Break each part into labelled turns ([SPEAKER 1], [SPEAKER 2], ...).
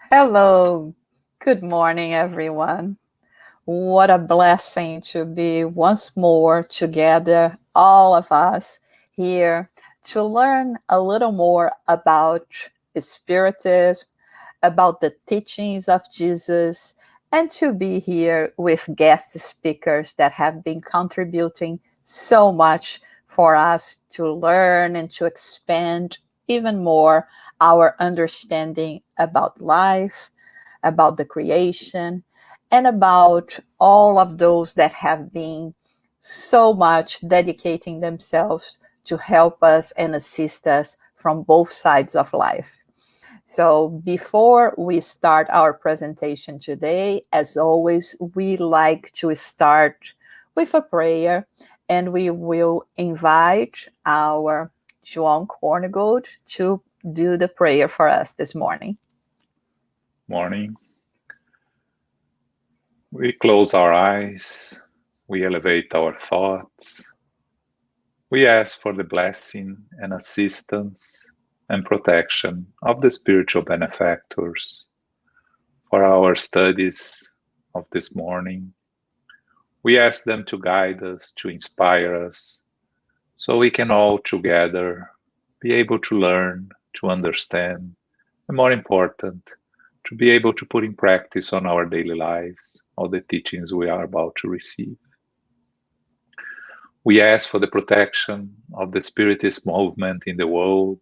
[SPEAKER 1] Hello, good morning, everyone. What a blessing to be once more together, all of us here, to learn a little more about Spiritism, about the teachings of Jesus, and to be here with guest speakers that have been contributing so much for us to learn and to expand even more our understanding about life, about the creation, and about all of those that have been so much dedicating themselves to help us and assist us from both sides of life. So before we start our presentation today, as always, we like to start with a prayer, and we will invite our João Cornigold to do the prayer for us this morning.
[SPEAKER 2] Morning. We close our eyes, we elevate our thoughts, we ask for the blessing and assistance and protection of the spiritual benefactors for our studies of this morning. We ask them to guide us, to inspire us, so we can all together be able to learn, to understand, and more important, to be able to put in practice on our daily lives all the teachings we are about to receive. We ask for the protection of the Spiritist movement in the world,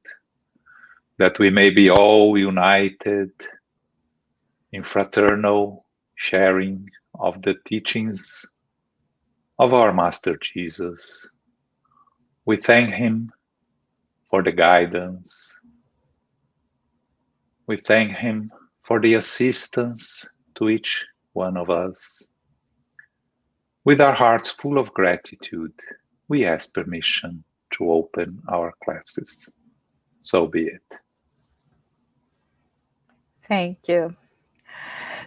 [SPEAKER 2] that we may be all united in fraternal sharing of the teachings of our Master Jesus. We thank Him for the guidance. We thank Him for the assistance to each one of us. With our hearts full of gratitude, we ask permission to open our classes. So be it.
[SPEAKER 1] Thank you.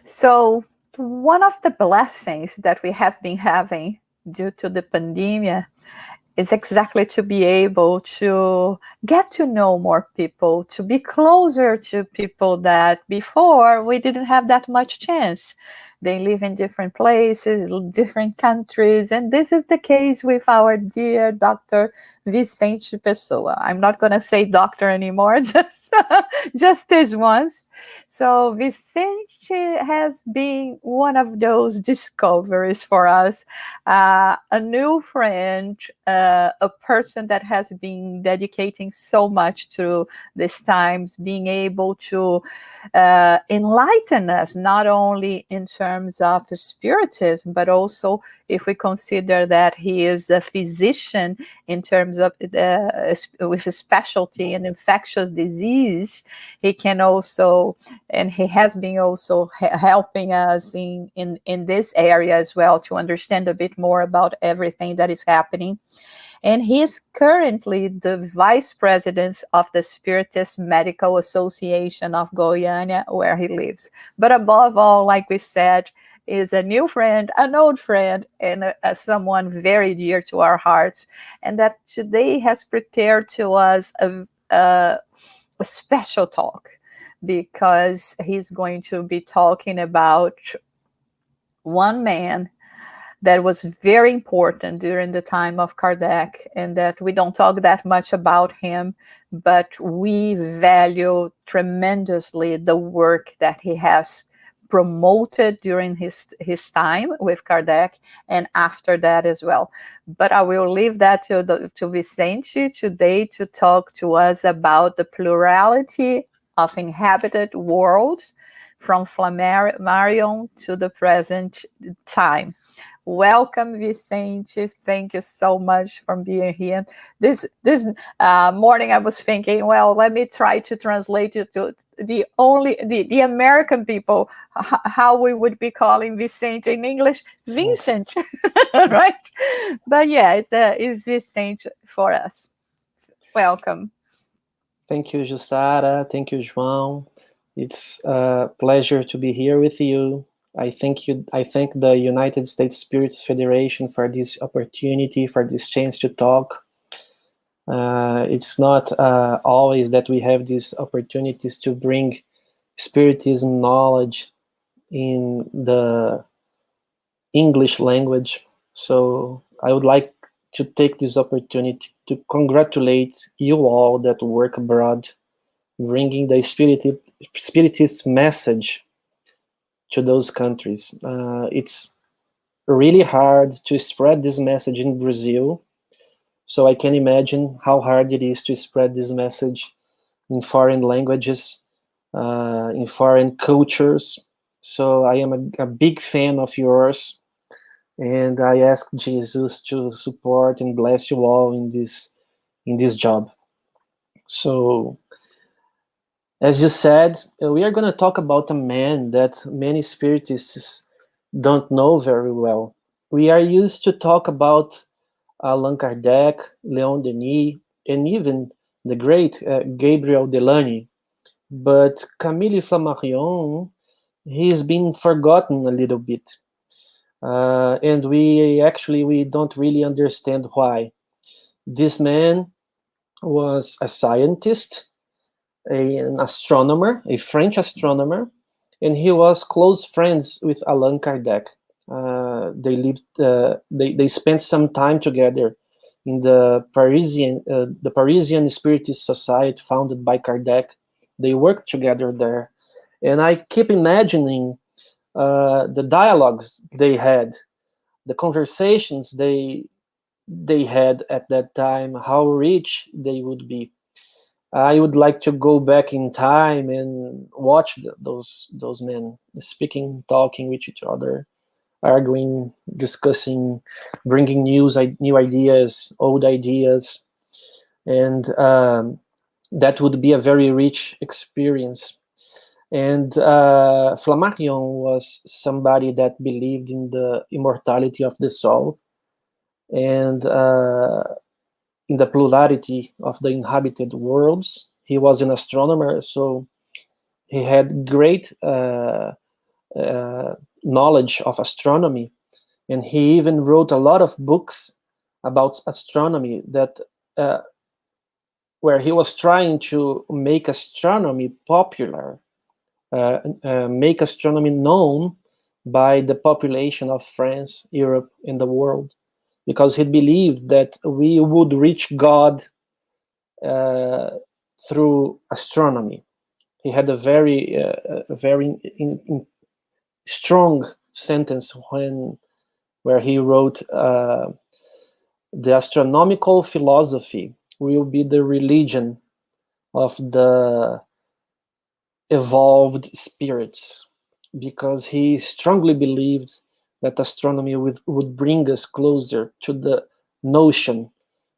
[SPEAKER 1] So, one of the blessings that we have been having due to the pandemic is exactly to be able to get to know more people, to be closer to people that before we didn't have that much chance. They live in different places, different countries, and this is the case with our dear Dr. Vicente Pessoa. I'm not going to say doctor anymore, just this once. So Vicente has been one of those discoveries for us, a new friend, a person that has been dedicating so much to these times, being able to enlighten us, not only in terms of spiritism, but also if we consider that he is a physician in terms of with a specialty in infectious disease. He can also, and he has been also helping us in this area as well to understand a bit more about everything that is happening. And he is currently the vice president of the Spiritist Medical Association of Goiânia, where he lives. But above all, like we said, is a new friend, an old friend, and someone very dear to our hearts. And that today has prepared to us a special talk, because he's going to be talking about one man that was very important during the time of Kardec, and that we don't talk that much about him, but we value tremendously the work that he has promoted during his time with Kardec and after that as well. But I will leave that to Vicente today to talk to us about the plurality of inhabited worlds from Flammarion to the present time. Welcome, Vicente. Thank you so much for being here. This morning I was thinking, well, let me try to translate it to the American people, how we would be calling Vicente in English, Vincent, right? But yeah, it's Vicente for us. Welcome.
[SPEAKER 3] Thank you, Jussara. Thank you, João. It's a pleasure to be here with you. I thank the United States Spirits Federation for this opportunity, for this chance to talk. It's not always that we have these opportunities to bring Spiritism knowledge in the English language. So I would like to take this opportunity to congratulate you all that work abroad, bringing the Spiritist message to those countries. It's really hard to spread this message in Brazil, so I can imagine how hard it is to spread this message in foreign languages, in foreign cultures. So I am a big fan of yours, and I ask Jesus to support and bless you all in this job. So, as you said, we are going to talk about a man that many spiritists don't know very well. We are used to talk about Allan Kardec, Leon Denis, and even the great Gabriel Delany. But Camille Flammarion, he's been forgotten a little bit. And we don't really understand why. This man was a scientist, an astronomer, a French astronomer, and he was close friends with Allan Kardec. They spent some time together in the Parisian Spiritist Society founded by Kardec. They worked together there, and I keep imagining the dialogues they had, the conversations they had at that time, how rich they would be. I would like to go back in time and watch those men speaking, talking with each other, arguing, discussing, bringing new ideas, old ideas, and that would be a very rich experience. And Flammarion was somebody that believed in the immortality of the soul and in the plurality of the inhabited worlds. He was an astronomer, so he had great knowledge of astronomy, and he even wrote a lot of books about astronomy that where he was trying to make astronomy popular, make astronomy known by the population of France, Europe, and the world, because he believed that we would reach God through astronomy. He had a very strong sentence where he wrote, "The astronomical philosophy will be the religion of the evolved spirits," because he strongly believed that astronomy would bring us closer to the notion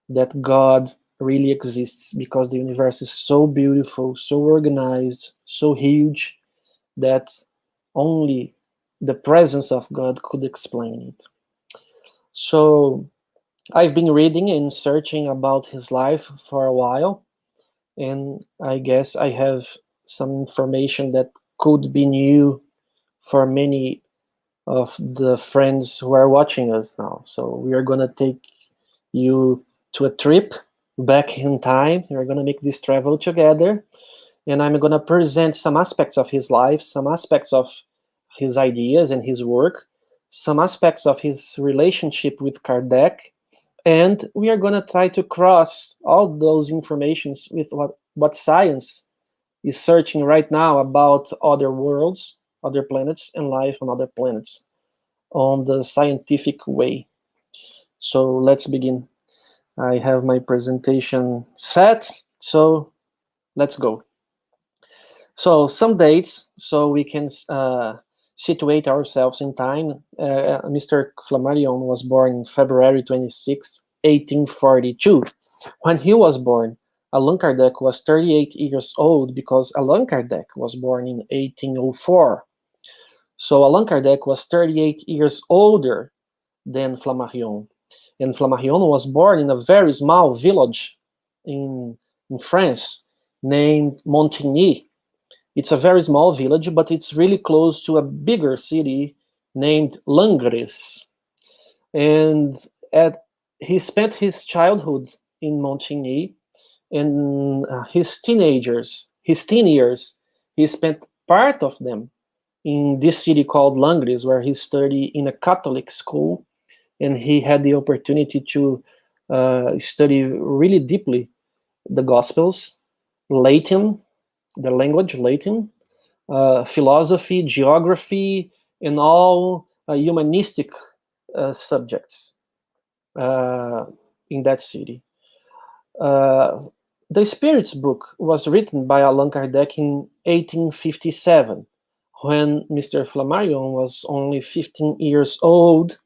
[SPEAKER 3] that God really exists, because the universe is so beautiful, so organized, so huge, that only the presence of God could explain it. So I've been reading and searching about his life for a while, and I guess I have some information that could be new for many of the friends who are watching us now. So we are going to take you to a trip back in time. We're going to make this travel together, and I'm going to present some aspects of his life, some aspects of his ideas and his work, some aspects of his relationship with Kardec, and we are going to try to cross all those informations with what science is searching right now about other worlds, other planets, and life on other planets on the scientific way. So let's begin. I have my presentation set, so let's go. So some dates, so we can situate ourselves in time. Mr. Flammarion was born February 26, 1842. When he was born, Allan Kardec was 38 years old, because Allan Kardec was born in 1804. So Allan Kardec was 38 years older than Flammarion. And Flammarion was born in a very small village in France named Montigny. It's a very small village, but it's really close to a bigger city named Langres. And he spent his childhood in Montigny, and his teen years, he spent part of them in this city called Langres, where he studied in a Catholic school, and he had the opportunity to study really deeply the Gospels, Latin, the language Latin, philosophy, geography, and all humanistic subjects in that city. The Spirits book was written by Allan Kardec in 1857, when Mr. Flammarion was only 15 years old,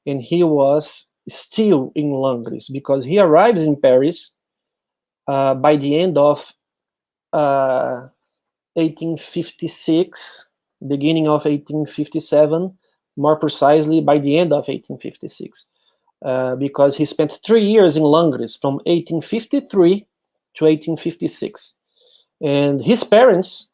[SPEAKER 3] and he was still in Langres, because he arrives in Paris by the end of 1856, beginning of 1857, more precisely by the end of 1856, because he spent 3 years in Langres from 1853 to 1856. And his parents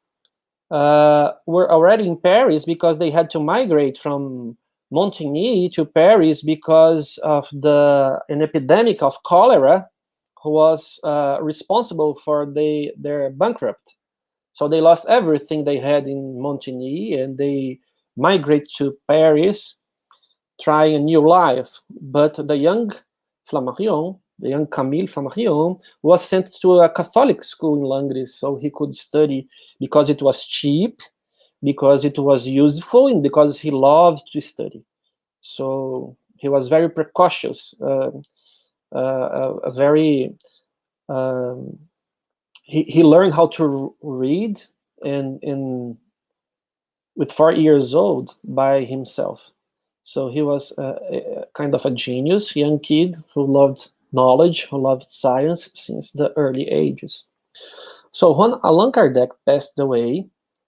[SPEAKER 3] were already in Paris because they had to migrate from Montigny to Paris because of an epidemic of cholera who was responsible for their bankrupt. So they lost everything they had in Montigny, and they migrate to Paris, trying a new life. But the young Flammarion, the young Camille Flammarion, was sent to a Catholic school in Langres so he could study, because it was cheap, because it was useful, and because he loved to study. So he was very precautious, he learned how to read and with 4 years old by himself. So he was a kind of a genius, young kid who loved knowledge, who loved science since the early ages. So when Allan Kardec passed away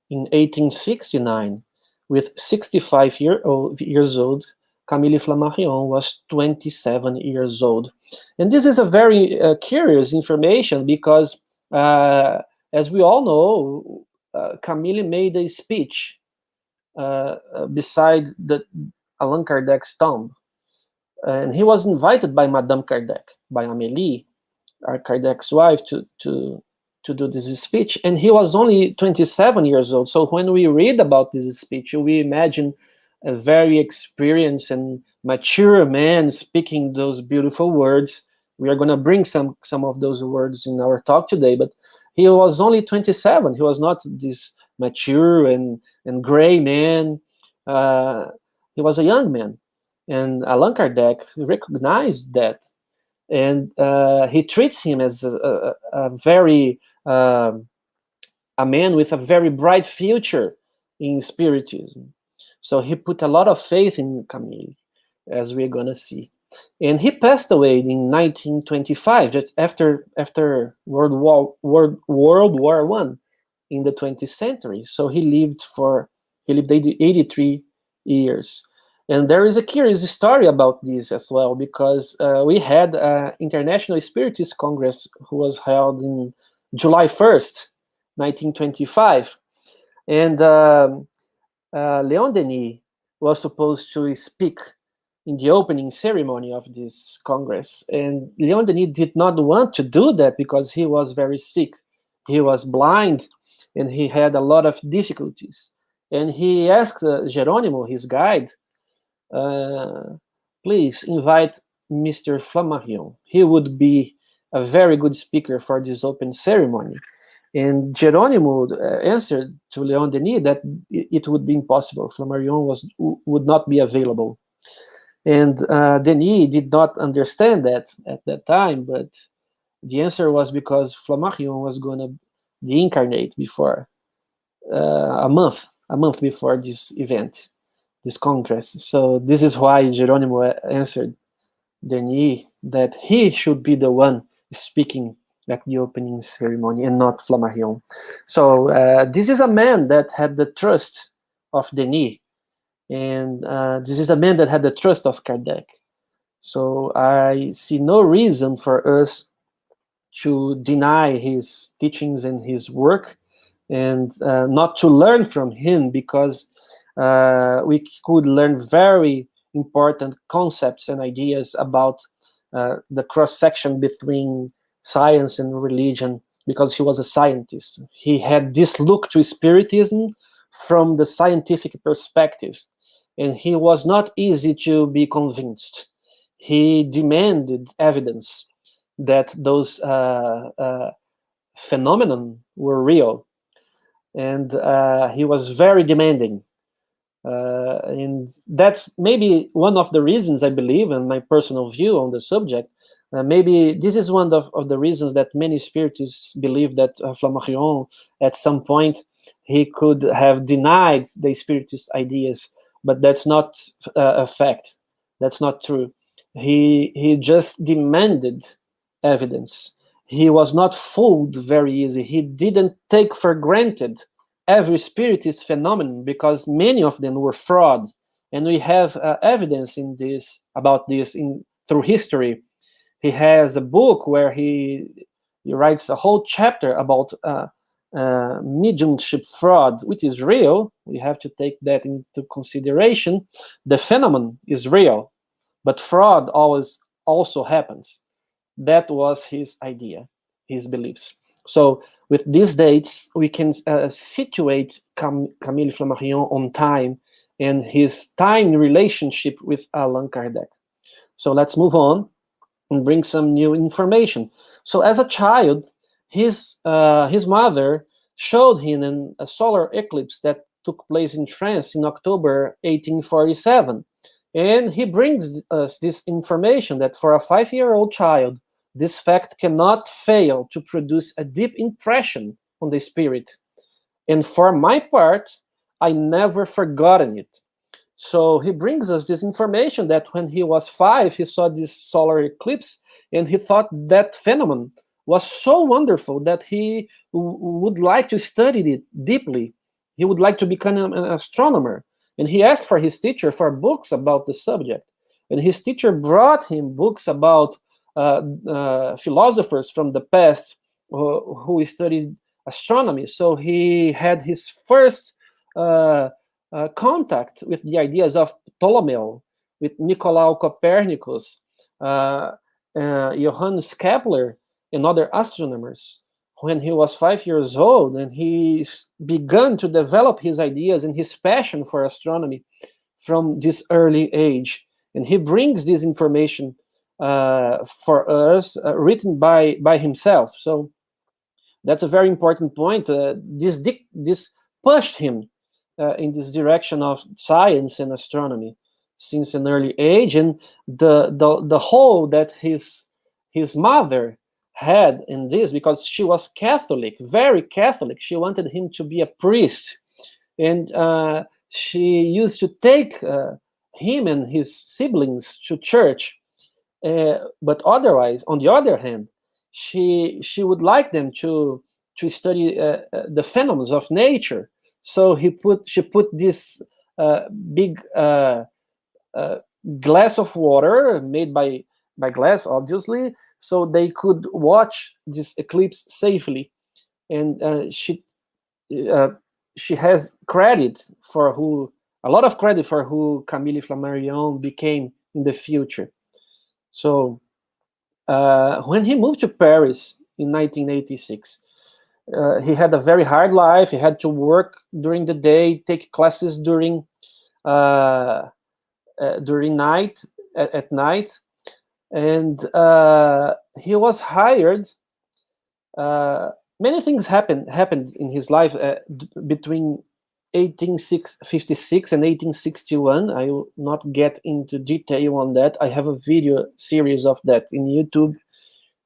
[SPEAKER 3] in 1869, with 65 years old, Camille Flammarion was 27 years old. And this is a very curious information because, as we all know, Camille made a speech beside Allan Kardec's tomb. And he was invited by Madame Kardec, by Amélie, Kardec's wife, to do this speech. And he was only 27 years old. So when we read about this speech, we imagine a very experienced and mature man speaking those beautiful words. We are going to bring some of those words in our talk today, but he was only 27. He was not this mature and gray man. He was a young man. And Allan Kardec recognized that. And he treats him as a man with a very bright future in Spiritism. So he put a lot of faith in Camille, as we're going to see. And he passed away in 1925, just after World War I in the 20th century. So he lived 83 years. And there is a curious story about this as well, because we had an International Spiritist Congress who was held in July 1st, 1925. And Leon Denis was supposed to speak in the opening ceremony of this Congress. And Leon Denis did not want to do that because he was very sick. He was blind and he had a lot of difficulties. And he asked Geronimo, his guide, please invite Mr. Flammarion. He would be a very good speaker for this open ceremony. And Geronimo answered to Leon Denis that it would be impossible. Flammarion would not be available. And Denis did not understand that at that time, but the answer was because Flammarion was going to deincarnate before a month before this event, this Congress. So this is why Geronimo answered Denis that he should be the one speaking at the opening ceremony and not Flammarion. So this is a man that had the trust of Denis, and this is a man that had the trust of Kardec. So I see no reason for us to deny his teachings and his work, and not to learn from him, because we could learn very important concepts and ideas about the cross-section between science and religion, because he was a scientist. He had this look to Spiritism from the scientific perspective, and he was not easy to be convinced. He demanded evidence that those phenomena were real, and he was very demanding. And that's maybe one of the reasons I believe, and my personal view on the subject, maybe this is one of the reasons that many spiritists believe that Flammarion, at some point, he could have denied the spiritist ideas, but that's not a fact. That's not true. He just demanded evidence. He was not fooled very easy. He didn't take for granted every spiritist phenomenon, because many of them were fraud, and we have evidence in this about this through history. He has a book where he writes a whole chapter about mediumship fraud, which is real. We have to take that into consideration. The phenomenon is real, but fraud always also happens. That was his idea, his beliefs. So with these dates, we can situate Camille Flammarion on time and his time relationship with Allan Kardec. So let's move on and bring some new information. So as a child, his mother showed him a solar eclipse that took place in France in October 1847. And he brings us this information that for a 5-year-old child, this fact cannot fail to produce a deep impression on the spirit. And for my part, I never forgotten it. So he brings us this information that when he was 5, he saw this solar eclipse, and he thought that phenomenon was so wonderful that he would like to study it deeply. He would like to become an astronomer. And he asked for his teacher for books about the subject. And his teacher brought him books about philosophers from the past who studied astronomy. So he had his first contact with the ideas of Ptolemy, with Nicolaus Copernicus, Johannes Kepler, and other astronomers when he was 5 years old, and he began to develop his ideas and his passion for astronomy from this early age. And he brings this information for us, written by himself. So that's a very important point. This pushed him in this direction of science and astronomy since an early age, and the hold that his mother had in this, because she was Catholic, very Catholic. She wanted him to be a priest, and she used to take him and his siblings to church. But otherwise, on the other hand, she would like them to study the phenomena of nature. So she put this big glass of water made by glass, obviously, so they could watch this eclipse safely. And she has credit for a lot of credit for who Camille Flammarion became in the future. So when he moved to Paris in 1986, he had a very hard life. He had to work during the day, take classes during night, at night, and he was hired. Many things happened in his life between 1856 and 1861. I will not get into detail on that. I have a video series of that in YouTube.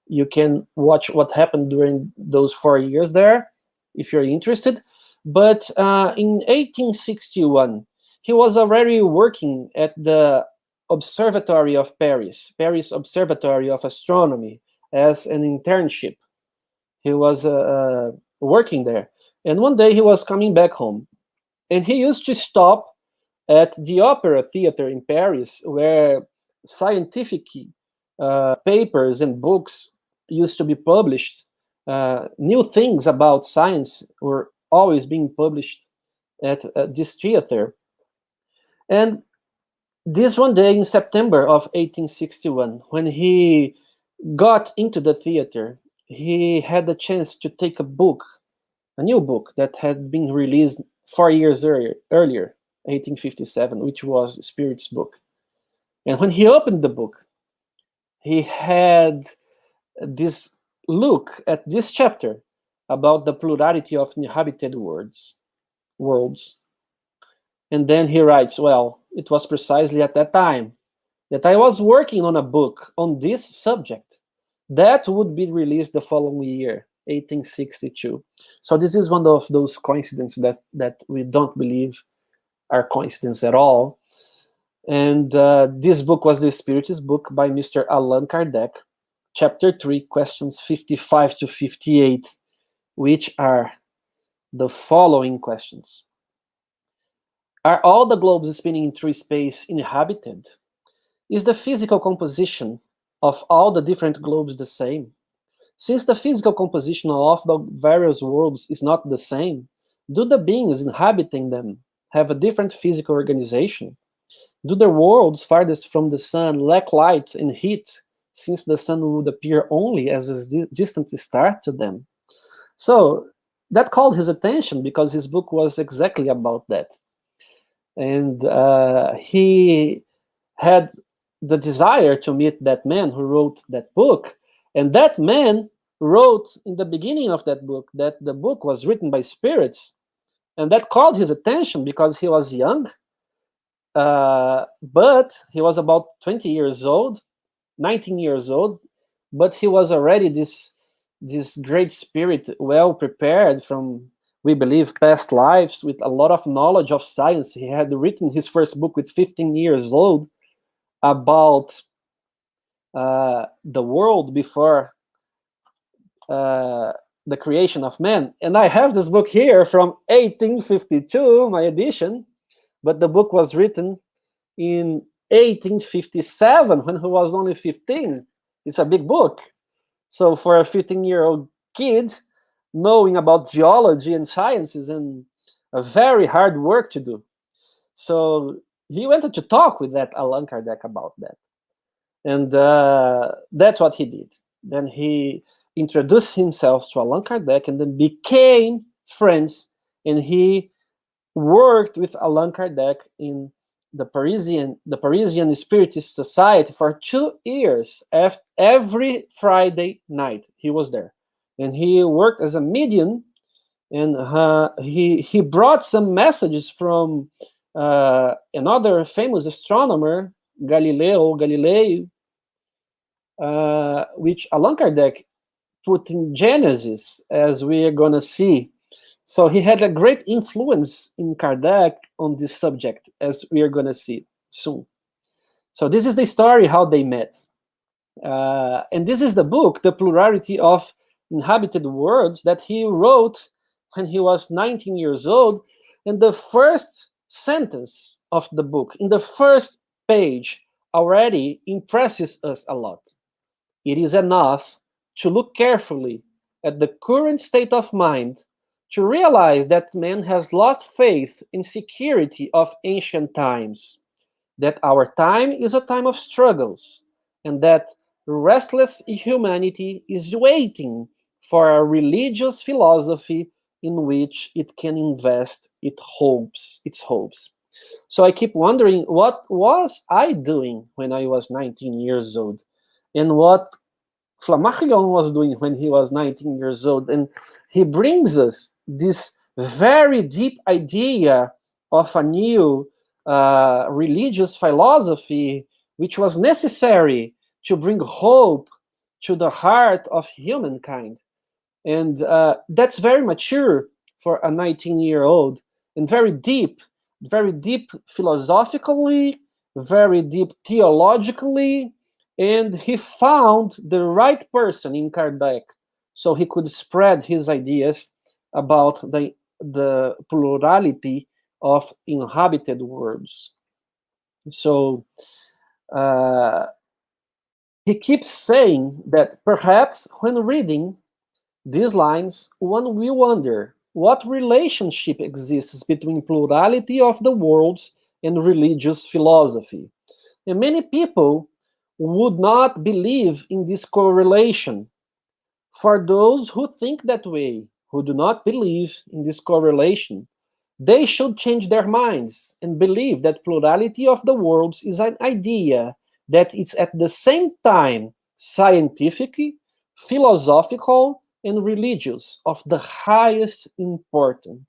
[SPEAKER 3] You can watch what happened during those 4 years there, if you're interested. But in 1861, he was already working at the Observatory of Paris Observatory of Astronomy, as an internship. He was working there. And one day he was coming back home. And he used to stop at the Opera Theater in Paris, where scientific papers and books used to be published. New things about science were always being published at this theater. And this one day in September of 1861, when he got into the theater, he had the chance to take a new book that had been released 4 years earlier, 1857, which was Spirit's book. And when he opened the book, he had this look at this chapter about the plurality of inhabited worlds. And then he writes, well, it was precisely at that time that I was working on a book on this subject that would be released the following year, 1862. So this is one of those coincidences that we don't believe are coincidence at all. And this book was the Spiritist book by Mr. Allan Kardec, chapter 3, questions 55 to 58, which are the following questions. Are all the globes spinning through space inhabited? Is the physical composition of all the different globes the same? Since the physical composition of the various worlds is not the same, do the beings inhabiting them have a different physical organization? Do the worlds farthest from the sun lack light and heat, since the sun would appear only as a distant star to them? So that called his attention because his book was exactly about that. And he had the desire to meet that man who wrote that book. And that man wrote in the beginning of that book that the book was written by spirits. And that called his attention because he was young, but he was about 20 years old, 19 years old, but he was already this great spirit, well prepared from, we believe, past lives, with a lot of knowledge of science. He had written his first book with 15 years old about the world before the creation of man. And I have this book here from 1852, my edition, but the book was written in 1857 when he was only 15. It's a big book. So for a 15-year-old kid, knowing about geology and sciences and a very hard work to do. So he wanted to talk with that Allan Kardec about that. And that's what he did. Then he introduced himself to Allan Kardec and then became friends. And he worked with Allan Kardec in the Parisian Spiritist Society for 2 years. Every Friday night he was there, and he worked as a medium. And he brought some messages from another famous astronomer, Galileo Galilei, which Allan Kardec put in Genesis, as we are going to see. So he had a great influence in Kardec on this subject, as we are going to see soon. So this is the story how they met. And this is the book, The Plurality of Inhabited Worlds, that he wrote when he was 19 years old. And the first sentence of the book, in the first page, already impresses us a lot. It is enough to look carefully at the current state of mind to realize that man has lost faith in security of ancient times, that our time is a time of struggles, and that restless humanity is waiting for a religious philosophy in which it can invest its hopes. So I keep wondering, what was I doing when I was 19 years old? And what Flammarion was doing when he was 19 years old? And he brings us this very deep idea of a new religious philosophy, which was necessary to bring hope to the heart of humankind. And that's very mature for a 19-year-old, and very deep philosophically, very deep theologically. And he found the right person in Kardec, so he could spread his ideas about the plurality of inhabited worlds. So he keeps saying that perhaps when reading these lines, one will wonder what relationship exists between plurality of the worlds and religious philosophy. And many people would not believe in this correlation. For those who think that way, who do not believe in this correlation, They should change their minds and believe that plurality of the worlds is an idea that is at the same time scientific, philosophical, and religious of the highest importance.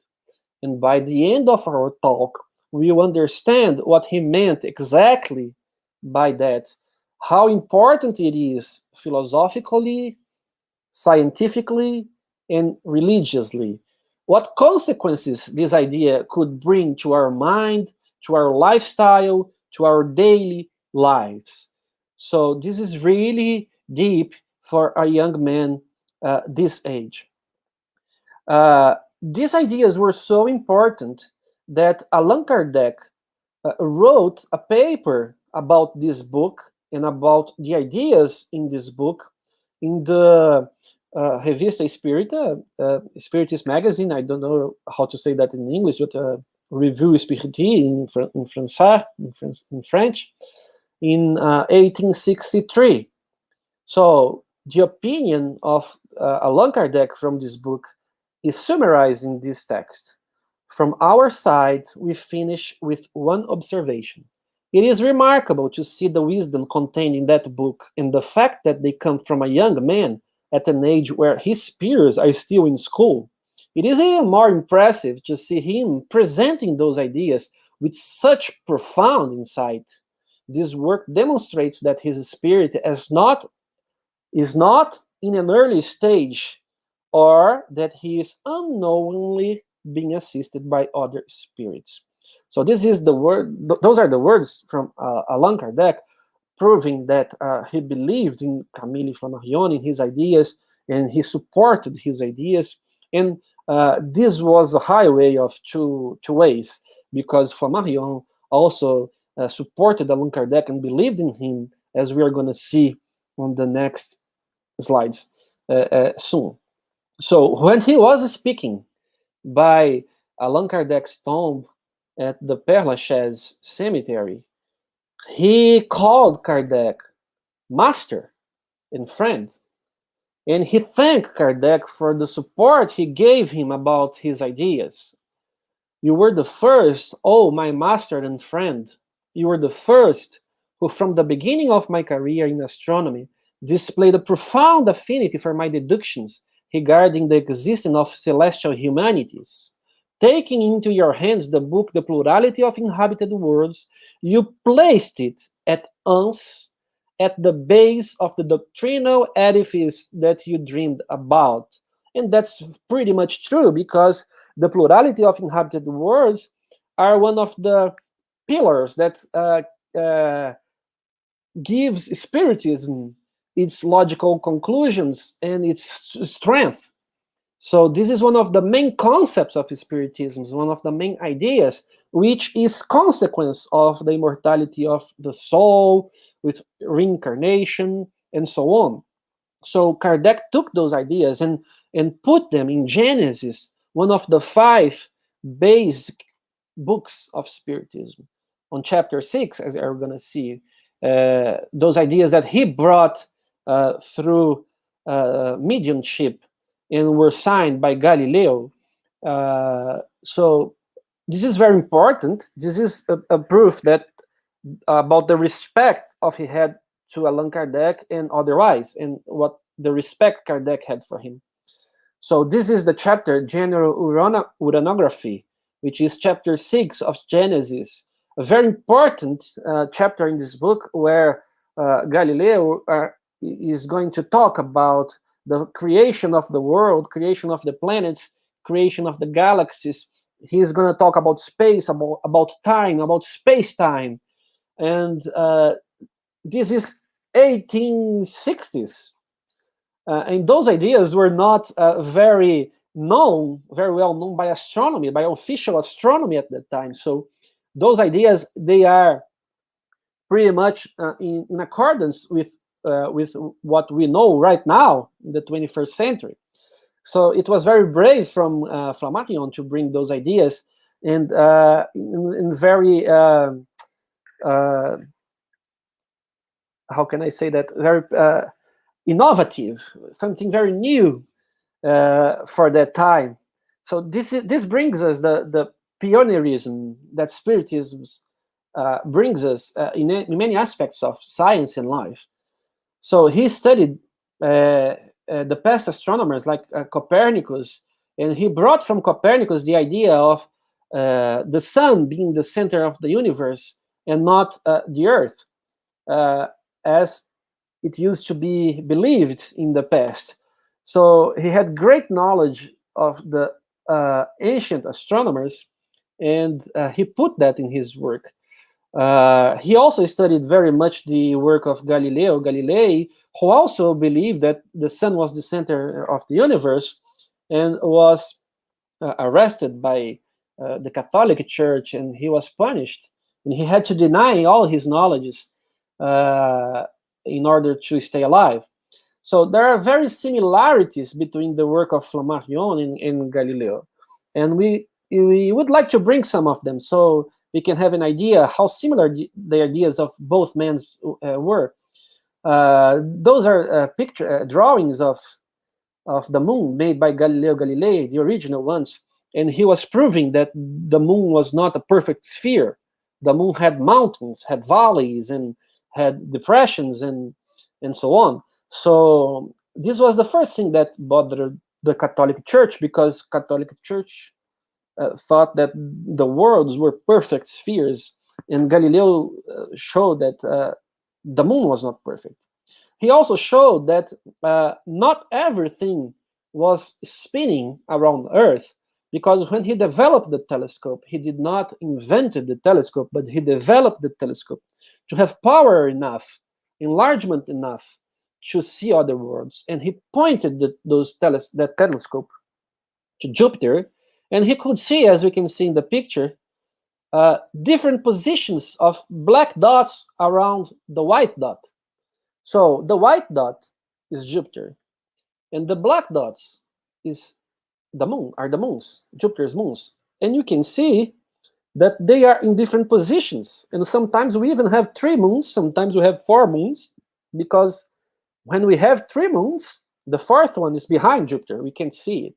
[SPEAKER 3] And by the end of our talk, we will understand what he meant exactly by that, how important it is philosophically, scientifically, and religiously. What consequences this idea could bring to our mind, to our lifestyle, to our daily lives. So this is really deep for a young man this age. These ideas were so important that Allan Kardec wrote a paper about this book and about the ideas in this book in the Revista Espírita, Spiritist magazine. I don't know how to say that in English, but Revue Spiritique in French, in 1863. So the opinion of Allan Kardec from this book is summarized in this text. From our side, we finish with one observation. It is remarkable to see the wisdom contained in that book and the fact that they come from a young man at an age where his peers are still in school. It is even more impressive to see him presenting those ideas with such profound insight. This work demonstrates that his spirit is not in an early stage, or that he is unknowingly being assisted by other spirits. So this is the word; those are the words from Allan Kardec, proving that he believed in Camille Flammarion, in his ideas, and he supported his ideas. And this was a highway of two ways, because Flammarion also supported Allan Kardec and believed in him, as we are going to see on the next slides soon. So when he was speaking by Allan Kardec's tomb at the Père Lachaise cemetery, he called Kardec master and friend, and he thanked Kardec for the support he gave him about his ideas. You were the first, oh, my master and friend. You were the first who, from the beginning of my career in astronomy, displayed a profound affinity for my deductions regarding the existence of celestial humanities. Taking into your hands the book The Plurality of Inhabited Worlds, you placed it at once at the base of the doctrinal edifice that you dreamed about. And that's pretty much true, because the plurality of inhabited worlds are one of the pillars that gives Spiritism its logical conclusions and its strength. So this is one of the main concepts of Spiritism, one of the main ideas, which is consequence of the immortality of the soul, with reincarnation, and so on. So Kardec took those ideas and put them in Genesis, one of the 5 basic books of Spiritism. On chapter 6, as we're going to see, those ideas that he brought through mediumship and were signed by Galileo. So this is very important. This is a proof that about the respect of he had to Allan Kardec and otherwise, and what the respect Kardec had for him. So this is the chapter, General Uranography, which is chapter 6 of Genesis, a very important chapter in this book, where Galileo is going to talk about the creation of the world, creation of the planets, creation of the galaxies. He's going to talk about space, about time, about space-time. And this is 1860s. And those ideas were not very well known by astronomy, by official astronomy at that time. So those ideas, they are pretty much in accordance with what we know right now in the 21st century. So it was very brave from Flammarion to bring those ideas, and in very how can I say that, very innovative, something very new for that time. So this brings us the pioneerism that Spiritism brings us in many aspects of science and life. So he studied the past astronomers like Copernicus, and he brought from Copernicus the idea of the sun being the center of the universe and not the earth, as it used to be believed in the past. So he had great knowledge of the ancient astronomers, and he put that in his work. He also studied very much the work of Galileo Galilei, who also believed that the sun was the center of the universe, and was arrested by the Catholic Church, and he was punished, and he had to deny all his knowledges in order to stay alive. So there are very similarities between the work of Flammarion and Galileo, and we would like to bring some of them so we can have an idea how similar the ideas of both men were. Those are drawings of the moon made by Galileo Galilei, the original ones, and he was proving that the moon was not a perfect sphere. The moon had mountains, had valleys, and had depressions, and so on. So this was the first thing that bothered the Catholic Church, because Catholic Church thought that the worlds were perfect spheres, and Galileo showed that the moon was not perfect. He also showed that not everything was spinning around Earth, because when he developed the telescope, he did not invent the telescope, but he developed the telescope to have power enough, enlargement enough to see other worlds. And he pointed that telescope to Jupiter, and he could see, as we can see in the picture, different positions of black dots around the white dot. So the white dot is Jupiter, and the black dots is the moon, are the moons, Jupiter's moons. And you can see that they are in different positions. And sometimes we even have 3 moons, sometimes we have 4 moons, because when we have 3 moons, the 4th one is behind Jupiter. We can't see it.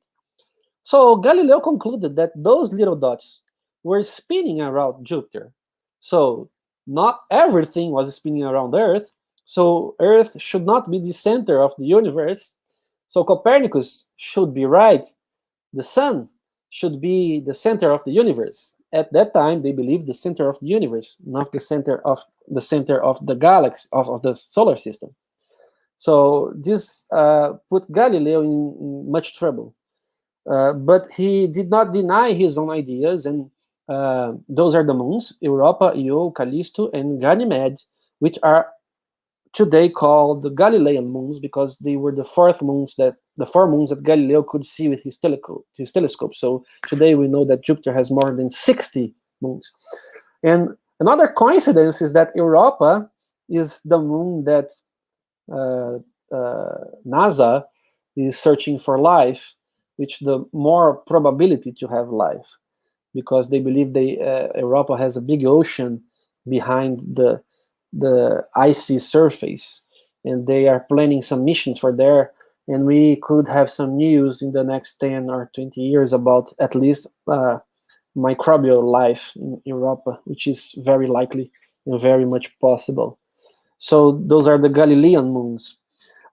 [SPEAKER 3] So Galileo concluded that those little dots were spinning around Jupiter. So not everything was spinning around Earth. So Earth should not be the center of the universe. So Copernicus should be right. The sun should be the center of the universe. At that time, they believed the center of the universe, not the center of the galaxy, of the solar system. So this put Galileo in much trouble. But he did not deny his own ideas, and those are the moons: Europa, Io, Callisto, and Ganymede, which are today called the Galilean moons, because they were the 4 moons that Galileo could see with his telescope. So today we know that Jupiter has more than 60 moons. And another coincidence is that Europa is the moon that NASA is searching for life, which the more probability to have life, because they believe Europa has a big ocean behind the icy surface, and they are planning some missions for there, and we could have some news in the next 10 or 20 years about at least microbial life in Europa, which is very likely and very much possible. So those are the Galilean moons.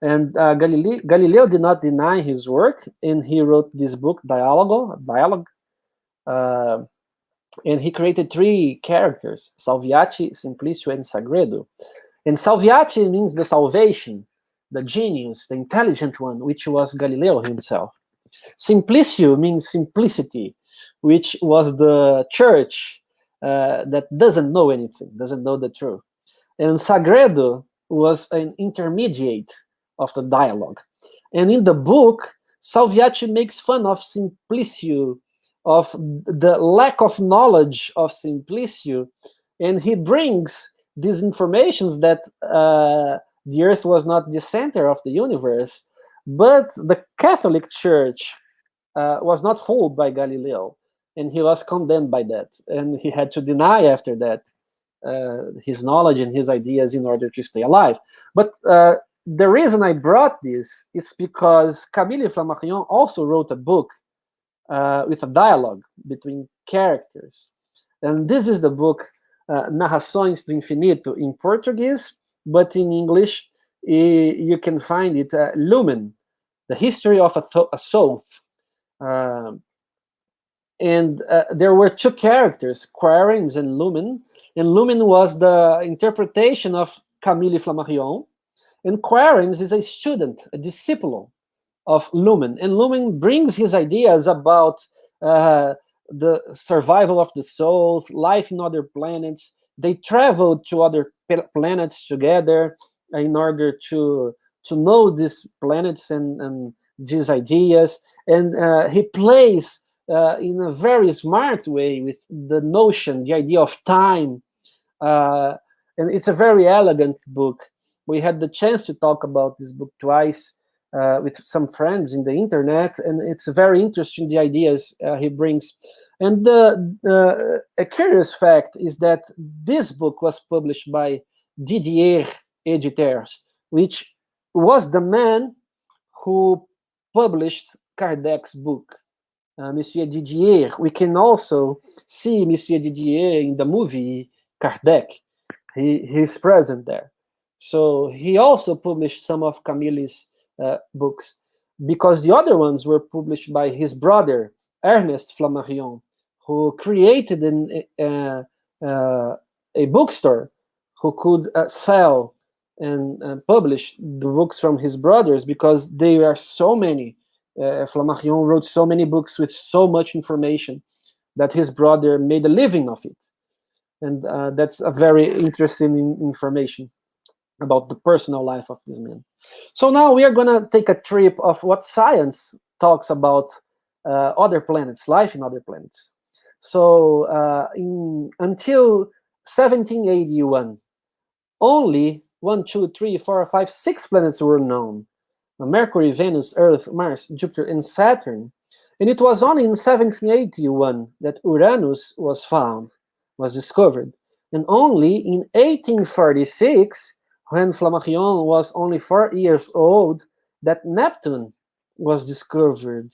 [SPEAKER 3] And Galileo did not deny his work, and he wrote this book, Dialogue, and he created 3 characters: Salviati, Simplicio, and Sagredo. And Salviati means the salvation, the genius, the intelligent one, which was Galileo himself. Simplicio means simplicity, which was the church that doesn't know anything, doesn't know the truth. And Sagredo was an intermediate of the dialogue. And in the book, Salviati makes fun of Simplicio, of the lack of knowledge of Simplicio, and he brings these informations that the Earth was not the center of the universe, but the Catholic Church was not fooled by Galileo, and he was condemned by that, and he had to deny after that his knowledge and his ideas in order to stay alive. But the reason I brought this is because Camille Flammarion also wrote a book with a dialogue between characters. And this is the book Narrações do Infinito in Portuguese, but in English you can find it Lumen, the history of a soul. And there were two characters, Quarens and Lumen. And Lumen was the interpretation of Camille Flammarion. And Quarens is a student, a disciple of Lumen. And Lumen brings his ideas about the survival of the soul, life in other planets. They travel to other planets together in order to know these planets and these ideas. And he plays in a very smart way with the notion, the idea of time. And it's a very elegant book. We had the chance to talk about this book twice with some friends in the internet, and it's very interesting, the ideas he brings. And a curious fact is that this book was published by Didier Editeurs, which was the man who published Kardec's book, Monsieur Didier. We can also see Monsieur Didier in the movie Kardec. He's present there. So he also published some of Camille's books, because the other ones were published by his brother, Ernest Flammarion, who created a bookstore who could sell and publish the books from his brothers, because there are so many. Flammarion wrote so many books with so much information that his brother made a living of it. And that's a very interesting information about the personal life of this man. So now we are going to take a trip of what science talks about other planets, life in other planets. So until 1781, only 1, 2, 3, 4, 5, 6 planets were known: Mercury, Venus, Earth, Mars, Jupiter, and Saturn. And it was only in 1781 that Uranus was discovered. And only in 1846, when Flammarion was only 4 years old, that Neptune was discovered.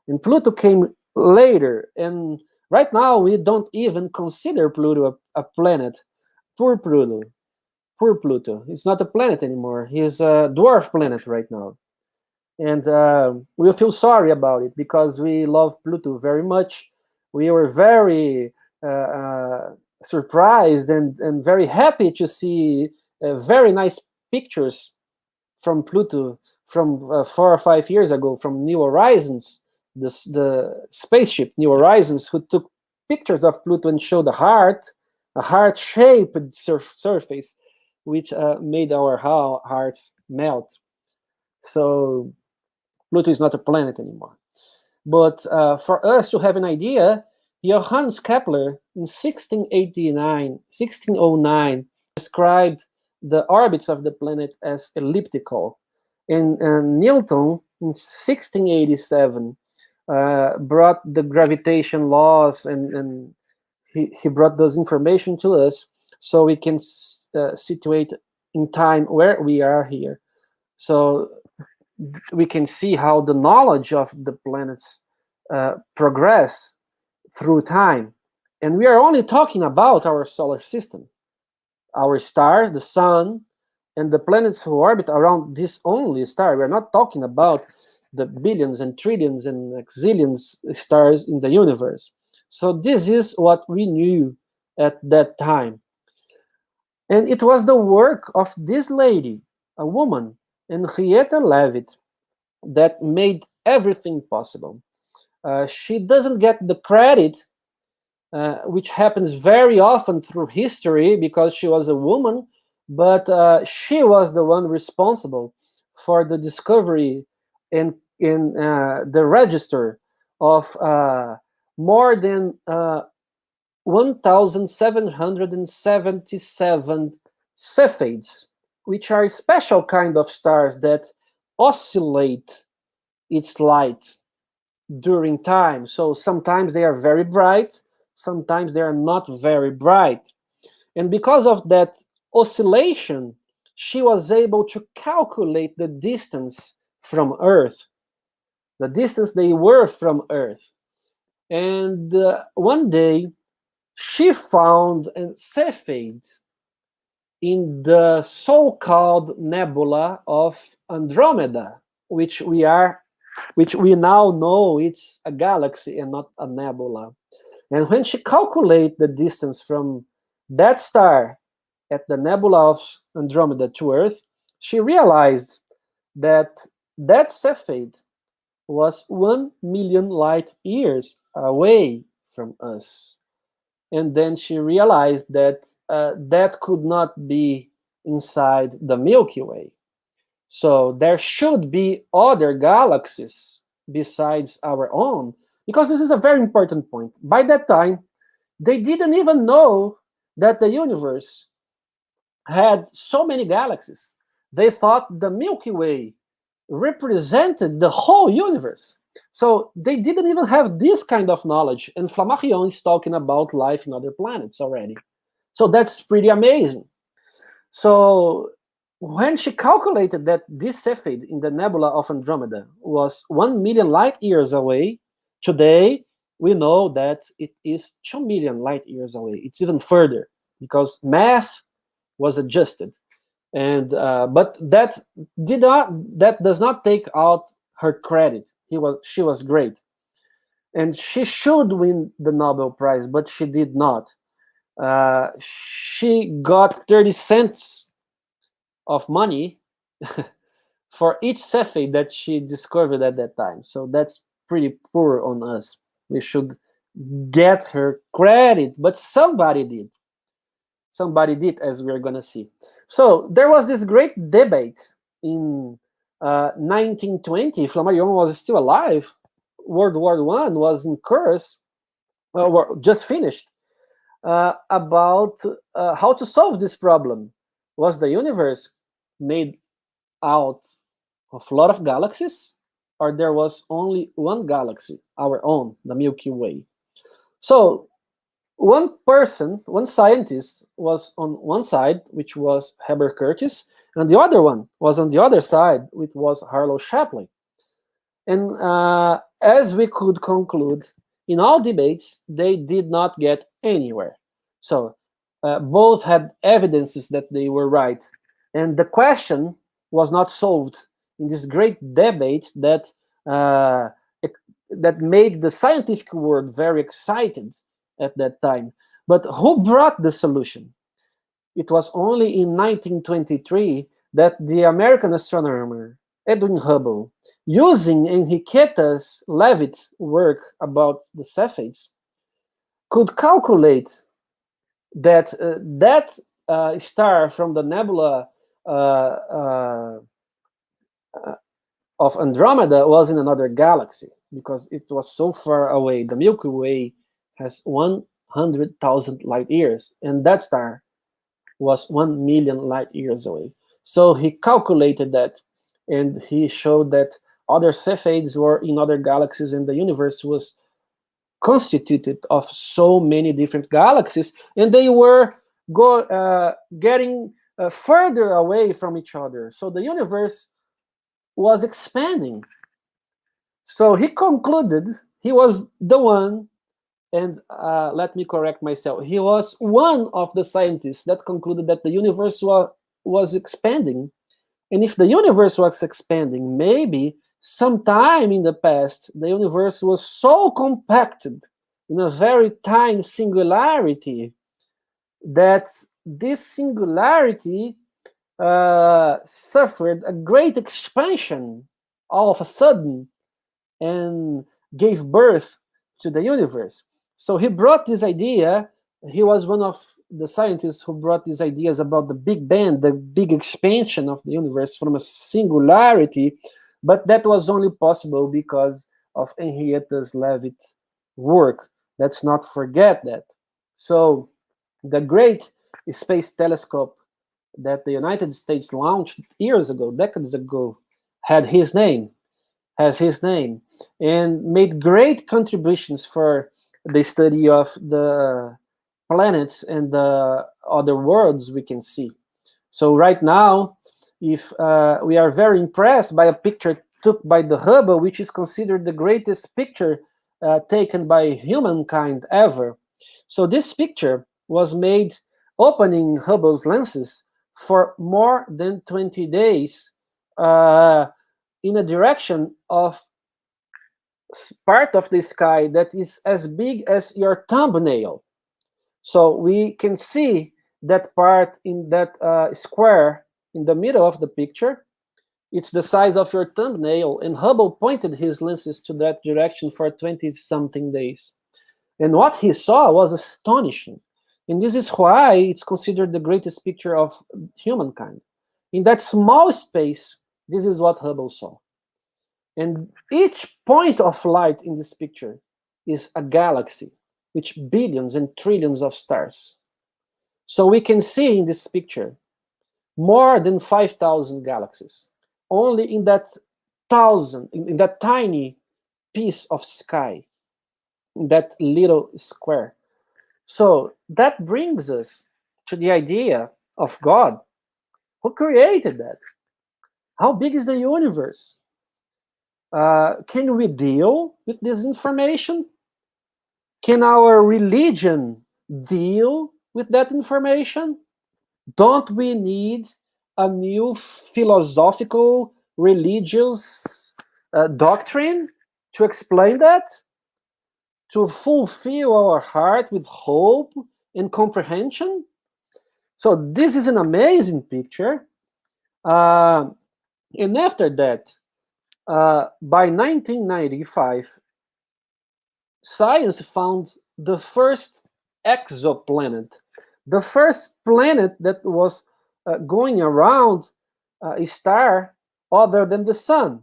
[SPEAKER 3] And Pluto came later. And right now, we don't even consider Pluto a planet. Poor Pluto. Poor Pluto. It's not a planet anymore. He's a dwarf planet right now. And we feel sorry about it, because we love Pluto very much. We were very surprised and very happy to see very nice pictures from Pluto from 4 or 5 years ago, from New Horizons, the spaceship New Horizons, who took pictures of Pluto and showed a heart-shaped surface, which made our hearts melt. So Pluto is not a planet anymore. But for us to have an idea, Johannes Kepler in 1609 described the orbits of the planet as elliptical. And Newton in 1687 brought the gravitation laws, and he brought those information to us, so we can situate in time where we are here. So we can see how the knowledge of the planets progress through time. And we are only talking about our solar system, our star, the sun, and the planets who orbit around this only star. We're not talking about the billions and trillions and exillions stars in the universe. So this is what we knew at that time. And it was the work of this lady, a woman, Henrietta Leavitt, that made everything possible. She doesn't get the credit, which happens very often through history, because she was a woman, but she was the one responsible for the discovery in the register of more than 1,777 Cepheids, which are a special kind of stars that oscillate its light during time. So sometimes they are very bright, sometimes they are not very bright. And because of that oscillation, she was able to calculate the distance from Earth, the distance they were from Earth. And one day, she found a Cephid in the so-called nebula of Andromeda, which we now know it's a galaxy and not a nebula. And when she calculated the distance from that star at the nebula of Andromeda to Earth, she realized that that Cephid was 1 million light years away from us. And then she realized that that could not be inside the Milky Way. So there should be other galaxies besides our own, because this is a very important point. By that time, they didn't even know that the universe had so many galaxies. They thought the Milky Way represented the whole universe. So they didn't even have this kind of knowledge. And Flammarion is talking about life in other planets already. So that's pretty amazing. So when she calculated that this Cephid in the nebula of Andromeda was 1 million light years away, today we know that it is 2 million light years away. It's even further because math was adjusted. And but that does not take out her credit. She was great, and she should win the Nobel Prize, but she did not. She got 30 cents of money for each Cephid that she discovered at that time. So that's pretty poor on us. We should get her credit, but somebody did. Somebody did, as we're going to see. So there was this great debate in 1920. Flammarion was still alive. World War I was in course, just finished, about how to solve this problem. Was the universe made out of a lot of galaxies, or there was only one galaxy, our own, the Milky Way? So one person, one scientist, was on one side, which was Herbert Curtis, and the other one was on the other side, which was Harlow Shapley. And as we could conclude, in all debates, they did not get anywhere. So both had evidences that they were right. And the question was not solved in this great debate that that made the scientific world very excited at that time. But who brought the solution? It was only in 1923 that the American astronomer Edwin Hubble, using Enriqueta Leavitt's work about the Cephids, could calculate that star from the nebula of Andromeda was in another galaxy because it was so far away. The Milky Way has 100,000 light years, and that star was 1 million light years away. So he calculated that, and he showed that other Cephids were in other galaxies, and the universe was constituted of so many different galaxies, and they were getting further away from each other. So the universe was expanding. So he concluded he was the one, and let me correct myself, he was one of the scientists that concluded that the universe was expanding. And if the universe was expanding, maybe sometime in the past, the universe was so compacted in a very tiny singularity that this singularity suffered a great expansion all of a sudden and gave birth to the universe. So he brought this idea. He was one of the scientists who brought these ideas about the Big Bang, the big expansion of the universe from a singularity, but that was only possible because of Henrietta Leavitt's work. Let's not forget that. So the great space telescope that the United States launched years ago, decades ago, has his name, and made great contributions for the study of the planets and the other worlds we can see. So right now, if we are very impressed by a picture took by the Hubble, which is considered the greatest picture taken by humankind ever. So this picture was made opening Hubble's lenses for more than 20 days in a direction of part of the sky that is as big as your thumbnail. So we can see that part in that square in the middle of the picture. It's the size of your thumbnail, and Hubble pointed his lenses to that direction for 20-something days. And what he saw was astonishing. And this is why it's considered the greatest picture of humankind. In that small space, this is what Hubble saw. And each point of light in this picture is a galaxy with billions and trillions of stars. So we can see in this picture more than 5,000 galaxies, only in that in that tiny piece of sky, in that little square. So that brings us to the idea of God. Who created that? How big is the universe? Can we deal with this information? Can our religion deal with that information? Don't we need a new philosophical, religious doctrine to explain that? To fulfill our heart with hope and comprehension? So this is an amazing picture. And after that, by 1995, science found the first exoplanet, the first planet that was going around a star other than the sun.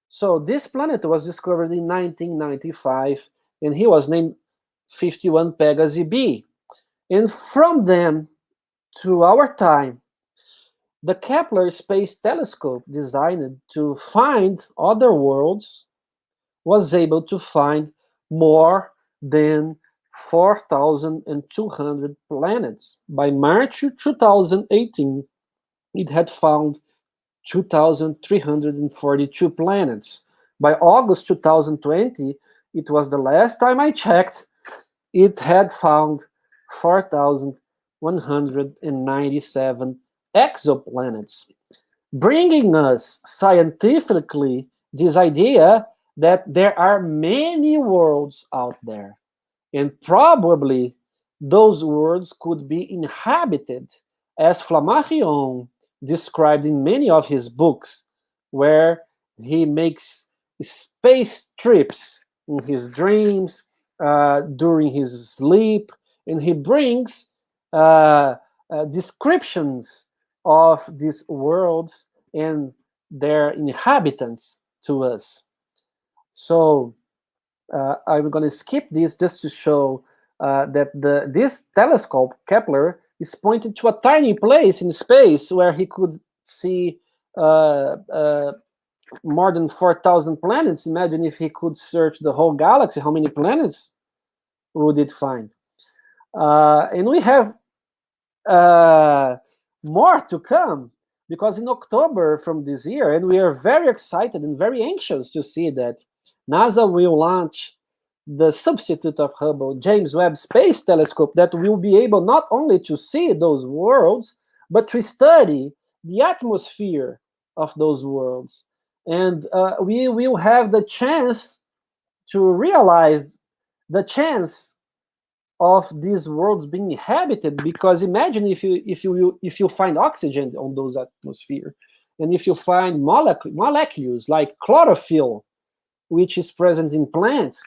[SPEAKER 3] So this planet was discovered in 1995, and he was named 51 Pegasi b. And from then to our time, the Kepler Space Telescope, designed to find other worlds, was able to find more than 4,200 planets. By March 2018, it had found 2,342 planets. By August 2020, it was the last time I checked, it had found 4,197 exoplanets, bringing us scientifically this idea that there are many worlds out there, and probably those worlds could be inhabited, as Flammarion described in many of his books, where he makes space trips in his dreams, during his sleep, and he brings descriptions of these worlds and their inhabitants to us. So I'm going to skip this just to show that this telescope, Kepler, is pointed to a tiny place in space where he could see more than 4,000 planets. Imagine if he could search the whole galaxy, how many planets would it find? And we have more to come, because in October from this year, and we are very excited and very anxious to see that NASA will launch the substitute of Hubble, James Webb Space Telescope, that will be able not only to see those worlds, but to study the atmosphere of those worlds. And we will have the chance to realize the chance of these worlds being inhabited, because imagine if you find oxygen on those atmosphere, and if you find molecules like chlorophyll, which is present in plants,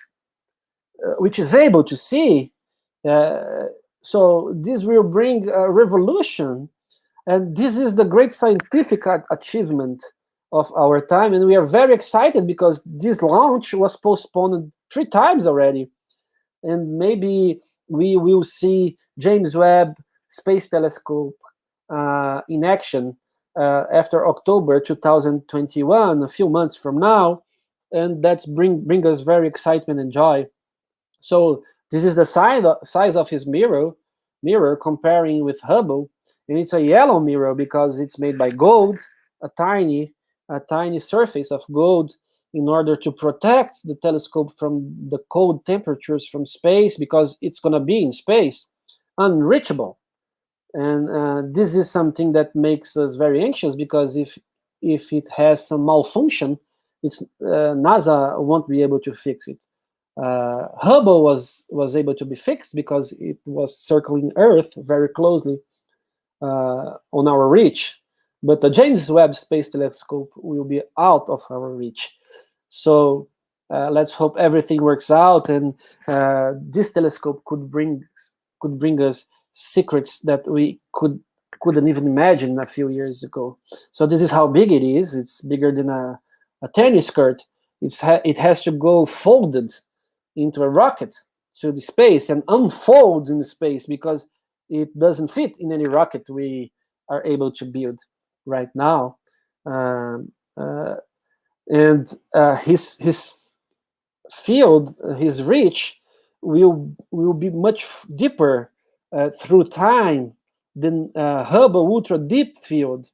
[SPEAKER 3] which is able to see. So this will bring a revolution, and this is the great scientific achievement of our time, and we are very excited because this launch was postponed 3 times already, and maybe we will see James Webb Space Telescope in action after October 2021, a few months from now, and that's bring us very excitement and joy. So this is the size of his mirror comparing with Hubble, and it's a yellow mirror because it's made by gold, a tiny surface of gold, in order to protect the telescope from the cold temperatures from space, because it's going to be in space, unreachable. And this is something that makes us very anxious, because if it has some malfunction, NASA won't be able to fix it. Hubble was able to be fixed because it was circling Earth very closely on our reach, but the James Webb Space Telescope will be out of our reach. So let's hope everything works out, and this telescope could bring us secrets that we couldn't even imagine a few years ago. So this is how big it is. It's bigger than a tennis court. It has to go folded into a rocket to the space and unfold in the space, because it doesn't fit in any rocket we are able to build right now. And his field, his reach, will be much deeper through time than Hubble ultra deep field.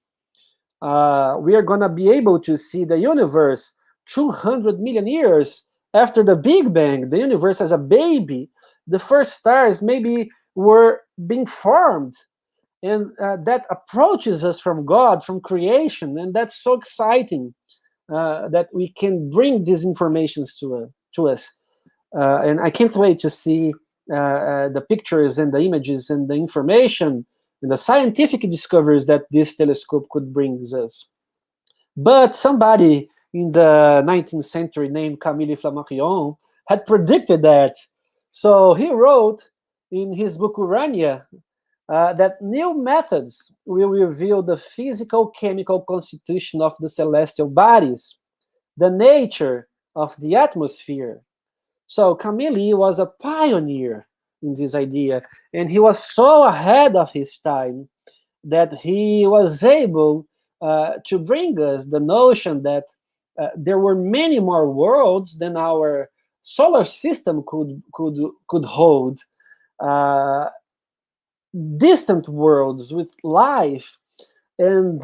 [SPEAKER 3] We are going to be able to see the universe 200 million years after the Big Bang. The universe as a baby, the first stars maybe were being formed, and that approaches us from God, from creation, and that's so exciting that we can bring these informations to us. And I can't wait to see the pictures and the images and the information and the scientific discoveries that this telescope could bring us. But somebody in the 19th century named Camille Flammarion had predicted that. So he wrote in his book Urania that new methods will reveal the physical-chemical constitution of the celestial bodies, the nature of the atmosphere. So Camille was a pioneer in this idea, and he was so ahead of his time that he was able to bring us the notion that there were many more worlds than our solar system could hold. Uh, Distant worlds with life. And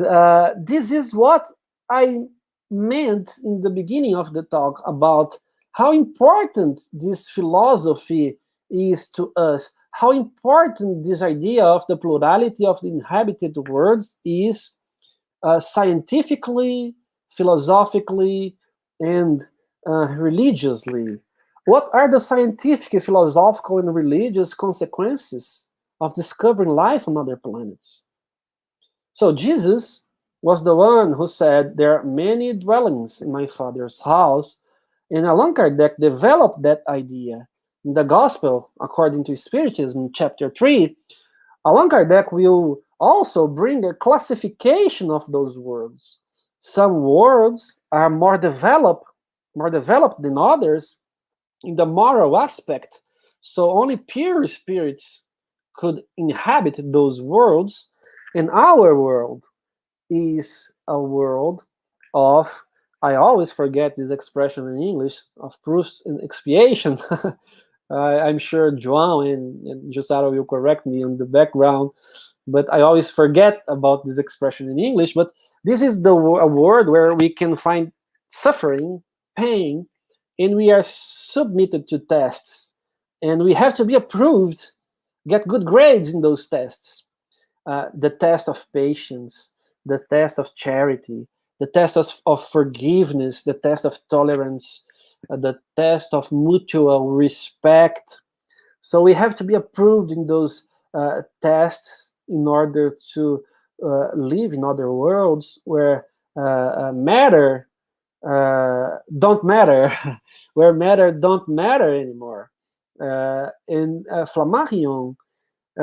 [SPEAKER 3] this is what I meant in the beginning of the talk about how important this philosophy is to us, how important this idea of the plurality of the inhabited worlds is scientifically, philosophically, and religiously. What are the scientific, philosophical, and religious consequences of discovering life on other planets? So Jesus was the one who said, there are many dwellings in my Father's house, and Allan Kardec developed that idea. In the Gospel, according to Spiritism, chapter 3, Allan Kardec will also bring a classification of those worlds. Some worlds are more developed than others in the moral aspect, so only pure spirits could inhabit those worlds, and our world is a world of, I always forget this expression in English, of proofs and expiation. I'm sure João and Jussara will correct me in the background, but I always forget about this expression in English. But this is a word where we can find suffering, pain, and we are submitted to tests, and we have to be approved, get good grades in those tests. The test of patience, the test of charity, the test of forgiveness, the test of tolerance, the test of mutual respect. So we have to be approved in those tests in order to live in other worlds where matter don't matter, where matter don't matter anymore. And Flammarion,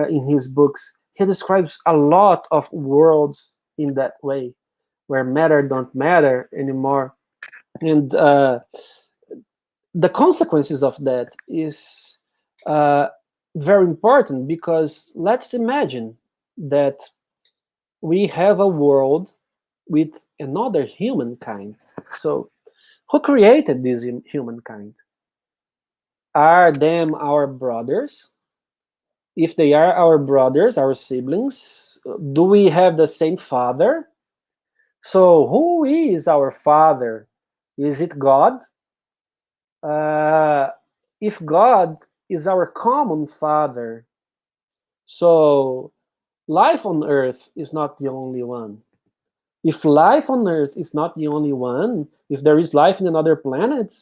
[SPEAKER 3] in his books, he describes a lot of worlds in that way, where matter don't matter anymore. And the consequences of that is very important, because let's imagine that we have a world with another humankind. So who created this humankind? Are them our brothers? If they are our brothers, our siblings, do we have the same father? So who is our father? Is it God? If God is our common Father, so life on Earth is not the only one. If life on Earth is not the only one, if there is life in another planet,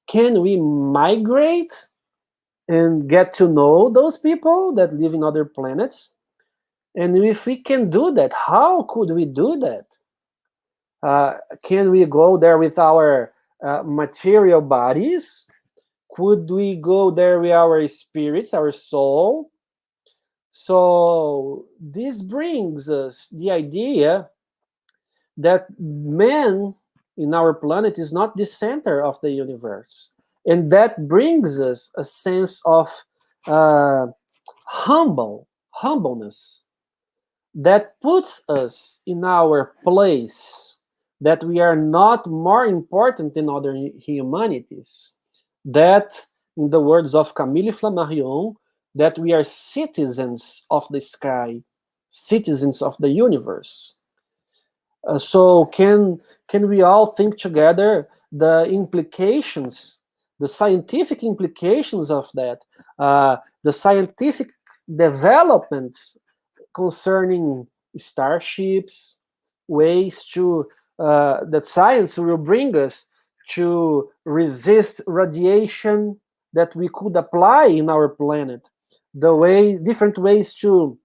[SPEAKER 3] can we migrate and get to know those people that live in other planets? And if we can do that, how could we do that? Can we go there with our material bodies? Could we go there with our spirits, our soul? So this brings us the idea that man in our planet is not the center of the universe. And that brings us a sense of uh, humbleness that puts us in our place, that we are not more important than other humanities, that, in the words of Camille Flammarion, that we are citizens of the sky, citizens of the universe. So can we all think together the implications, the scientific implications of that, the scientific developments concerning starships, ways to that science will bring us to resist radiation that we could apply in our planet, the way different ways to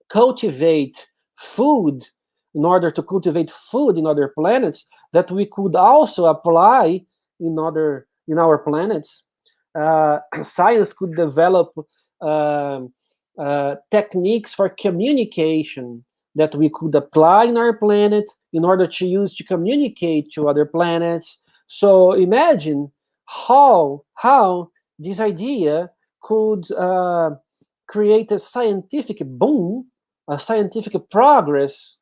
[SPEAKER 3] cultivate food in order to cultivate food in other planets that we could also apply in our planets. Science could develop um, techniques for communication that we could apply in our planet in order to use to communicate to other planets. So imagine how this idea could create a scientific boom, a scientific progress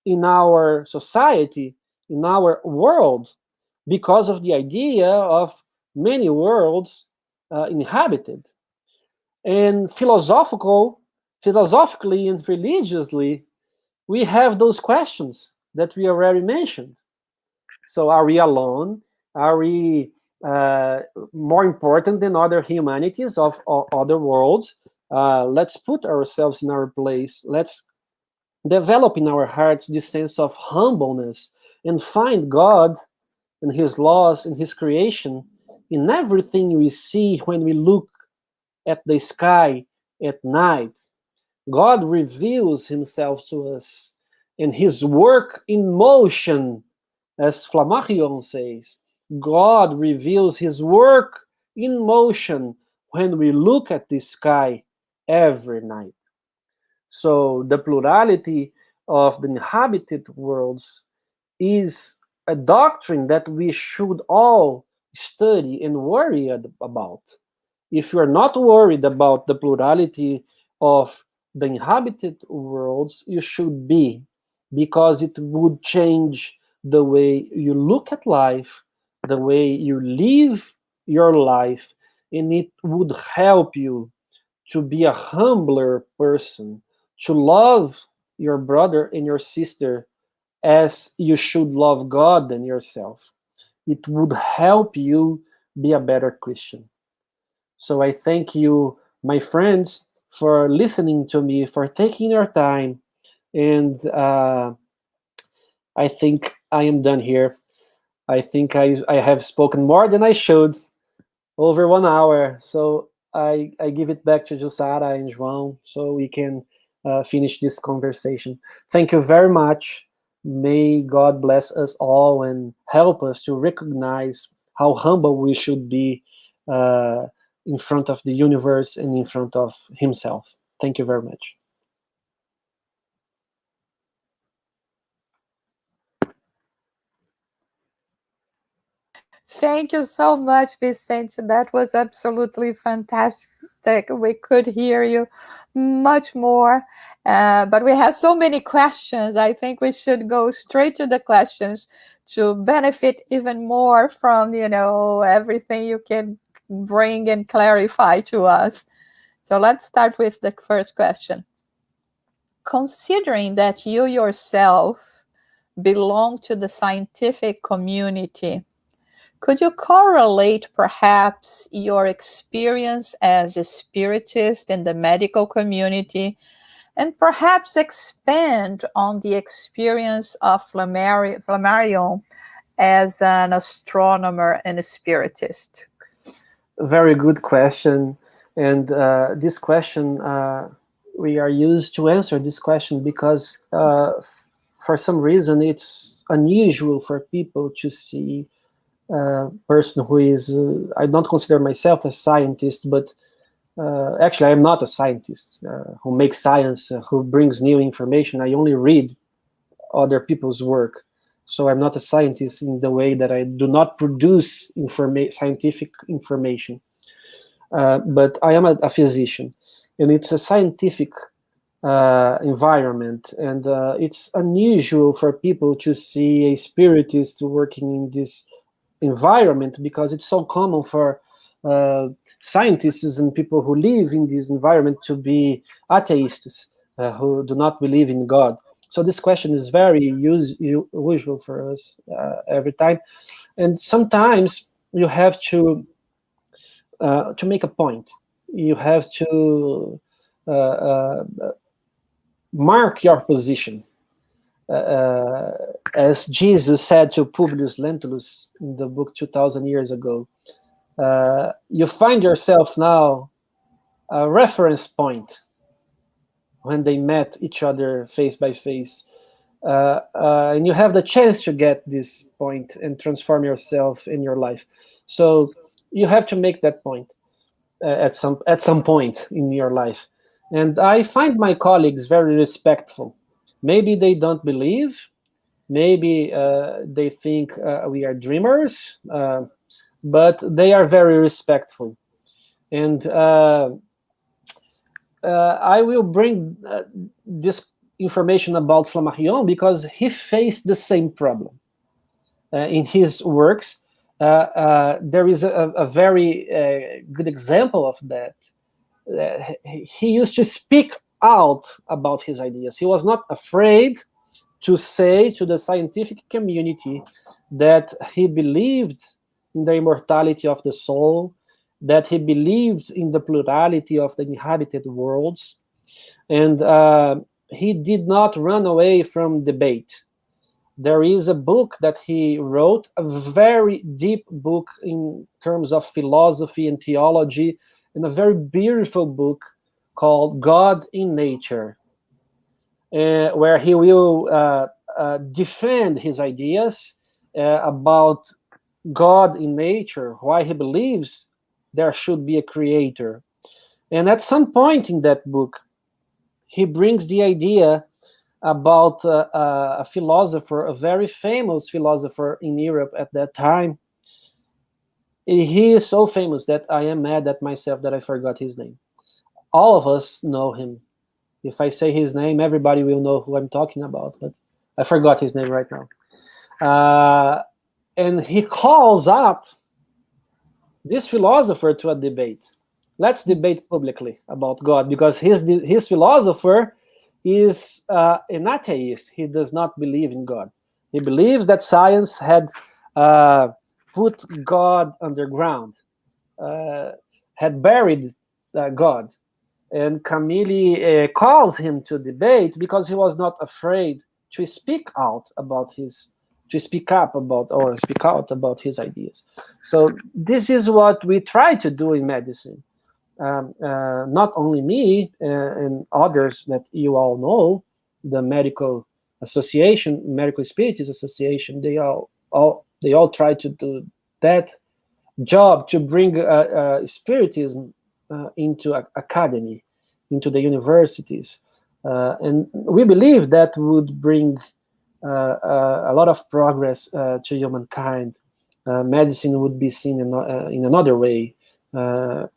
[SPEAKER 3] in our society, in our world, because of the idea of many worlds inhabited. And philosophically and religiously, we have those questions that we already mentioned. So are we alone? Are we uh, more important than other humanities of other worlds? Let's put ourselves in our place. Let's develop in our hearts this sense of humbleness and find God and His laws and His creation in everything we see when we look at the sky at night. God reveals Himself to us and His work in motion, as Flammarion says. God reveals His work in motion when we look at the sky every night. So the plurality of the inhabited worlds is a doctrine that we should all study and worry about. If you are not worried about the plurality of the inhabited worlds, you should be, because it would change the way you look at life, the way you live your life, and it would help you to be a humbler person, to love your brother and your sister as you should love God and yourself. It would help you be a better Christian. So I thank you, my friends, for listening to me, for taking your time. And I think I am done here. I think I have spoken more than I should, over 1 hour. So I give it back to Jussara and João so we can finish this conversation. Thank you very much. May God bless us all and help us to recognize how humble we should be uh, in front of the universe and in front of Himself. Thank you very much.
[SPEAKER 1] Thank you so much, Vicente. That was absolutely fantastic. We could hear you much more, but we have so many questions. I think we should go straight to the questions to benefit even more from everything you can bring and clarify to us. So let's start with the first question. Considering that you yourself belong to the scientific community, Could you correlate perhaps your experience as a spiritist in the medical community and perhaps expand on the experience of Flammarion as an astronomer and a spiritist?
[SPEAKER 3] Very good question. And this question, we are used to answer this question because for some reason it's unusual for people to see a person who is, I don't consider myself a scientist, but actually I'm not a scientist who makes science, who brings new information. I only read other people's work. So I'm not a scientist in the way that I do not produce scientific information. But I am a physician, and it's a scientific environment, and it's unusual for people to see a spiritist working in this environment because it's so common for scientists and people who live in this environment to be atheists who do not believe in God. So this question is very usual for us every time, and sometimes you have to make a point. You have to mark your position. As Jesus said to Publius Lentulus in the book 2,000 years ago, you find yourself now a reference point when they met each other face by face. And you have the chance to get this point and transform yourself in your life. So you have to make that point at some point in your life. And I find my colleagues very respectful. Maybe they don't believe, maybe they think we are dreamers, but they are very respectful. And I will bring this information about Flammarion because he faced the same problem in his works. There is a very good example of that. He used to speak out about his ideas. He was not afraid to say to the scientific community that he believed in the immortality of the soul, that he believed in the plurality of the inhabited worlds, and he did not run away from debate. There is a book that he wrote, a very deep book in terms of philosophy and theology, and a very beautiful book called God in Nature, where he will defend his ideas about God in nature, why he believes there should be a creator. And at some point in that book, he brings the idea about a philosopher, a very famous philosopher in Europe at that time. He is so famous that I am mad at myself that I forgot his name. All of us know him. If I say his name, everybody will know who I'm talking about, but I forgot his name right now. And he calls up this philosopher to a debate. Let's debate publicly about God, because his philosopher is an atheist. He does not believe in God. He believes that science had put God underground, had buried God. And Camille calls him to debate because he was not afraid to speak out about to speak up about or speak out about his ideas. So this is what we try to do in medicine. Not only me and others that you all know, the medical association, medical spiritists association, they all try to do that job to bring spiritism into academy, into the universities, and we believe that would bring a lot of progress to humankind. Medicine would be seen in another way.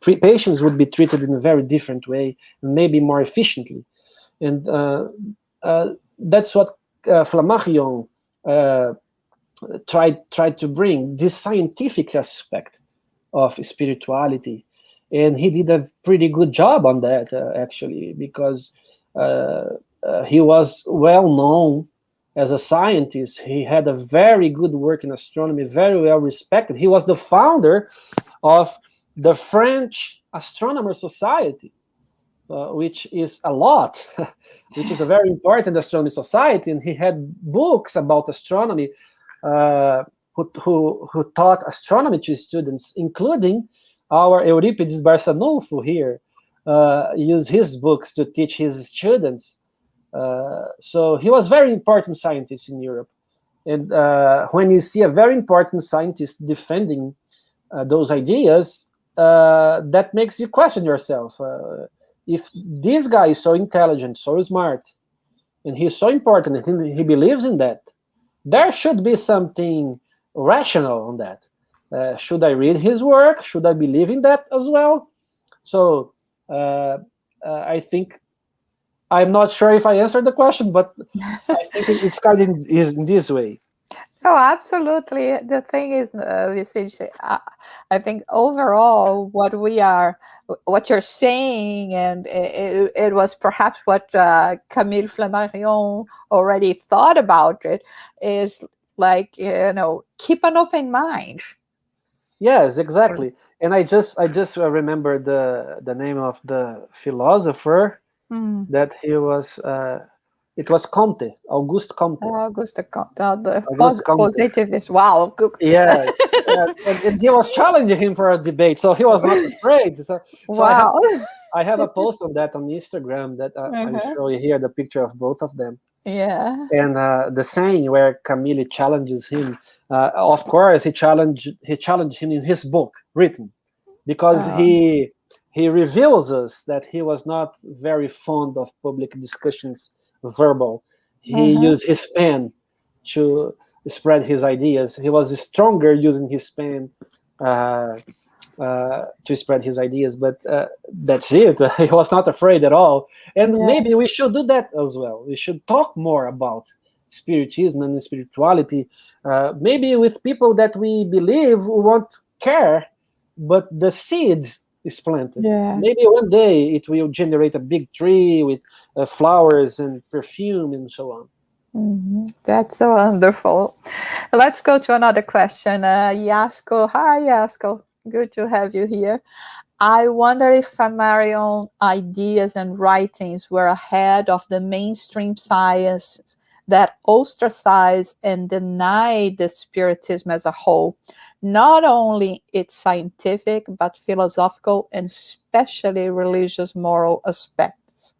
[SPEAKER 3] Patients would be treated in a very different way, and maybe more efficiently. And that's what Flammarion tried to bring, this scientific aspect of spirituality. And he did a pretty good job on that, actually, because he was well known as a scientist. He had a very good work in astronomy, very well respected. He was the founder of the French Astronomer Society, which is a lot, which is a very important astronomy society. And he had books about astronomy, who taught astronomy to students, including our Euripides Barçanufo here, used his books to teach his students. So he was very important scientist in Europe. And when you see a very important scientist defending those ideas, that makes you question yourself. If this guy is so intelligent, so smart, and he's so important, and he believes in that, there should be something rational on that. Should I read his work? Should I believe in that as well? So I think, I'm not sure if I answered the question, but I think it's kind of in this way.
[SPEAKER 1] Oh, absolutely. The thing is, Vicente, I think overall what you're saying, and it was perhaps what Camille Flammarion already thought about it, is like, keep an open mind.
[SPEAKER 3] Yes, exactly. And I just remember the name of the philosopher that he was. It was Comte, Auguste Comte.
[SPEAKER 1] Auguste Comte, the positivist. Wow.
[SPEAKER 3] Yes, yes. And he was challenging him for a debate, so he was not afraid. So
[SPEAKER 1] wow.
[SPEAKER 3] I have a post on that on Instagram that I'm showing here, the picture of both of them.
[SPEAKER 1] Yeah.
[SPEAKER 3] And the saying where Camille challenges him, of course, he challenged him in his book written, because he reveals us that he was not very fond of public discussions, verbal. He used his pen to spread his ideas. He was stronger using his pen to spread his ideas, but that's it. He was not afraid at all. And maybe we should do that as well. We should talk more about spiritism and spirituality, maybe with people that we believe won't care, but the seed is planted. Maybe one day it will generate a big tree with flowers and perfume and so on.
[SPEAKER 1] That's so wonderful. Let's go to another question. Yasko, hi Yasko, good to have you here. I wonder if Flammarion ideas and writings were ahead of the mainstream science that ostracized and denied the Spiritism as a whole, not only its scientific, but philosophical and especially religious moral aspects.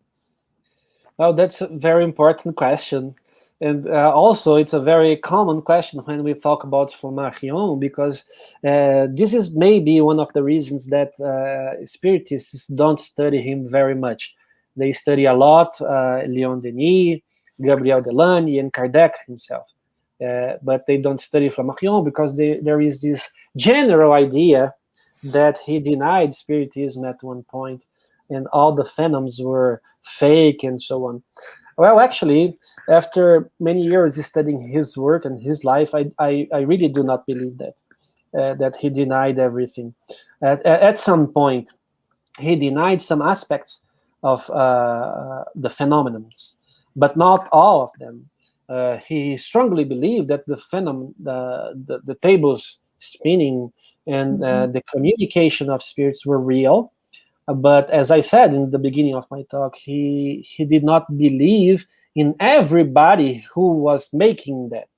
[SPEAKER 3] Oh, that's a very important question. And also, it's a very common question when we talk about Flammarion, because this is maybe one of the reasons that Spiritists don't study him very much. They study a lot Leon Denis, Gabriel Delany, and Kardec himself. But they don't study Flammarion because there is this general idea that he denied Spiritism at one point, and all the phenomena were fake and so on. Well, actually, after many years studying his work and his life, I really do not believe that he denied everything. At some point, he denied some aspects of the phenomena, but not all of them. He strongly believed that the phenomenon, the tables spinning, and the communication of spirits were real. But as I said in the beginning of my talk, he did not believe in everybody who was making that.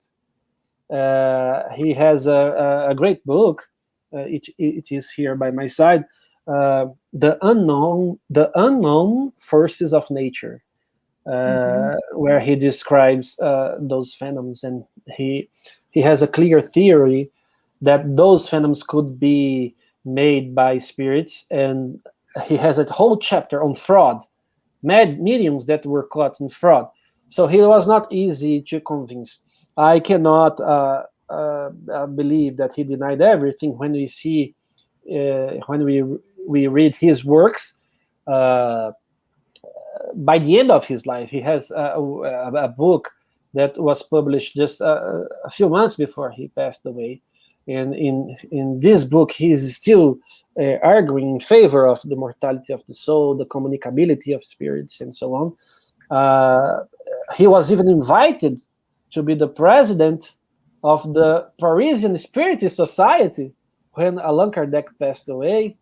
[SPEAKER 3] He has a great book. It is here by my side. The unknown forces of nature, where he describes those phenomena, and he has a clear theory that those phenomena could be made by spirits, and he has a whole chapter on fraud, mediums that were caught in fraud. So he was not easy to convince. I cannot believe that he denied everything when we see, when we read his works. By the end of his life, he has a book that was published just a few months before he passed away. And in this book, he's still arguing in favor of the mortality of the soul, the communicability of spirits, and so on. He was even invited to be the president of the Parisian Spiritist Society when Allan Kardec passed away.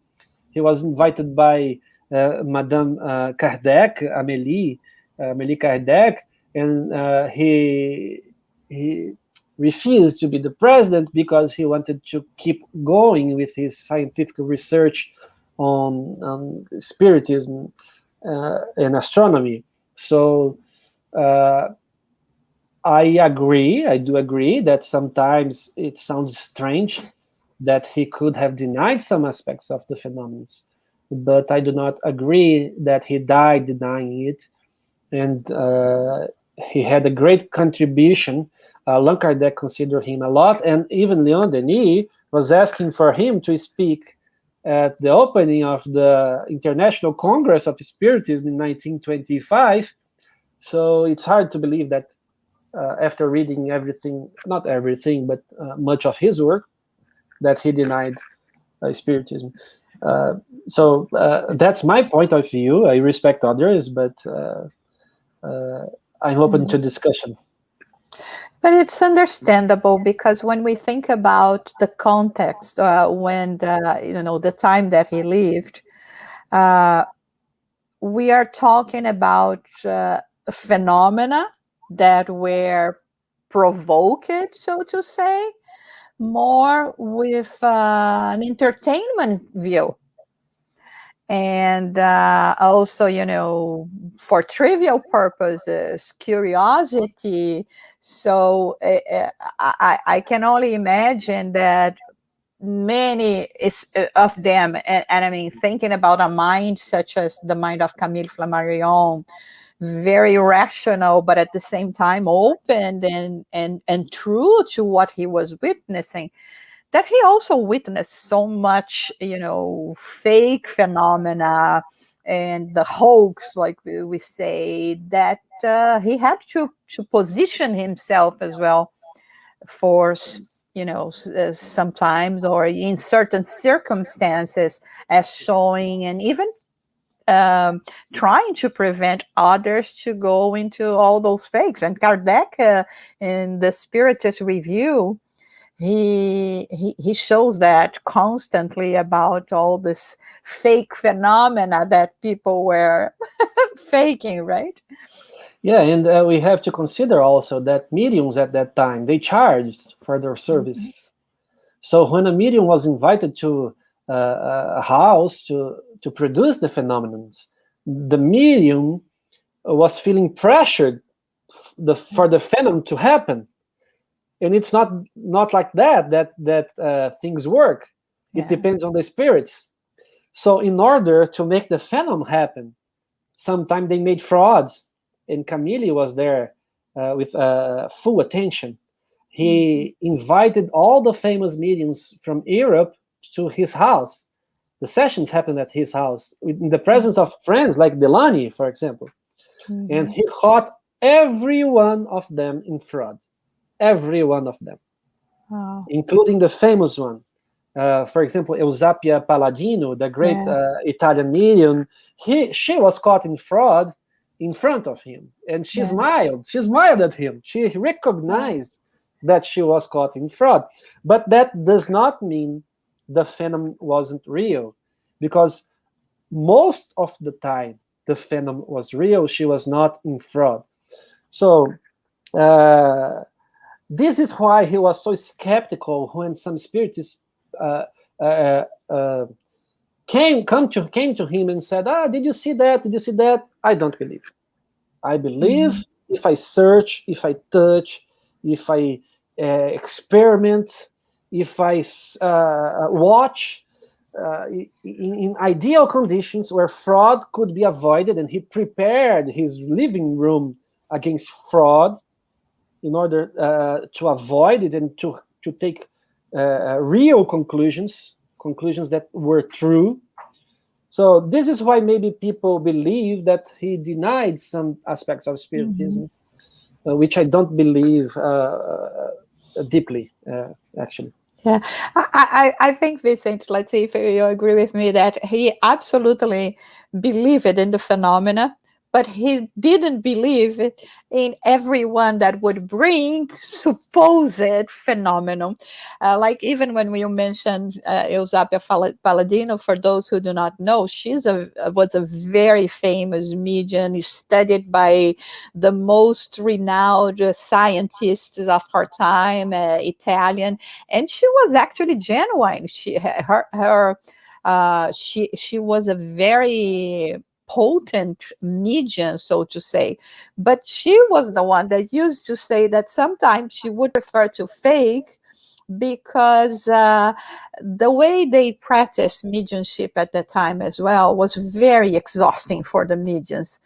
[SPEAKER 3] He was invited by Madame Kardec, Amélie Kardec, and he refused to be the president because he wanted to keep going with his scientific research on spiritism and astronomy. So I do agree that sometimes it sounds strange that he could have denied some aspects of the phenomena, but I do not agree that he died denying it. And he had a great contribution. Allan Kardec considered him a lot, and even Leon Denis was asking for him to speak at the opening of the International Congress of Spiritism in 1925. So it's hard to believe that after reading everything, not everything, but much of his work, that he denied Spiritism. So that's my point of view. I respect others, but I'm open to discussion.
[SPEAKER 1] But it's understandable because when we think about the context, when the time that he lived, we are talking about phenomena that were provoked, so to say, more with an entertainment view. And also, for trivial purposes, curiosity. So I can only imagine that many of them, and I mean, thinking about a mind such as the mind of Camille Flammarion, very rational, but at the same time open and true to what he was witnessing, that he also witnessed so much, fake phenomena and the hoax, like we say, that he had to position himself as well for, sometimes or in certain circumstances as showing and even trying to prevent others to go into all those fakes. And Kardec, in the Spiritist Review, he shows that constantly about all this fake phenomena that people were faking, right?
[SPEAKER 3] Yeah, and we have to consider also that mediums at that time, they charged for their services. So when a medium was invited to a house to produce the phenomena, the medium was feeling pressured for the phenomenon to happen. And it's not like that things work. It depends on the spirits. So in order to make the phenomenon happen, sometimes they made frauds. And Camille was there with full attention. He invited all the famous mediums from Europe to his house. The sessions happened at his house in the presence of friends like Delany, for example. And he caught every one of them in fraud. Every one of them, including the famous one. For example, Eusapia Palladino, the great Italian medium, she was caught in fraud in front of him. And she smiled. She smiled at him. She recognized that she was caught in fraud. But that does not mean the phenomenon wasn't real, because most of the time the phenomenon was real. She was not in fraud. So this is why he was so skeptical when some spiritists came to him and said, did you see that? Did you see that? I don't believe. I believe if I search, if I touch, if I experiment, if I watch in ideal conditions where fraud could be avoided, and he prepared his living room against fraud in order to avoid it and to take real conclusions that were true. So this is why maybe people believe that he denied some aspects of Spiritism, which I don't believe deeply, actually.
[SPEAKER 1] Yeah, I think, Vicente, let's see if you agree with me, that he absolutely believed in the phenomena, but he didn't believe in everyone that would bring supposed phenomenon. Like even when you mentioned Eusapia Palladino, for those who do not know, was a very famous medium, studied by the most renowned scientists of her time, Italian, and she was actually genuine. She was a very potent medium, so to say. But she was the one that used to say that sometimes she would prefer to fake because the way they practiced mediumship at the time as well was very exhausting for the mediums.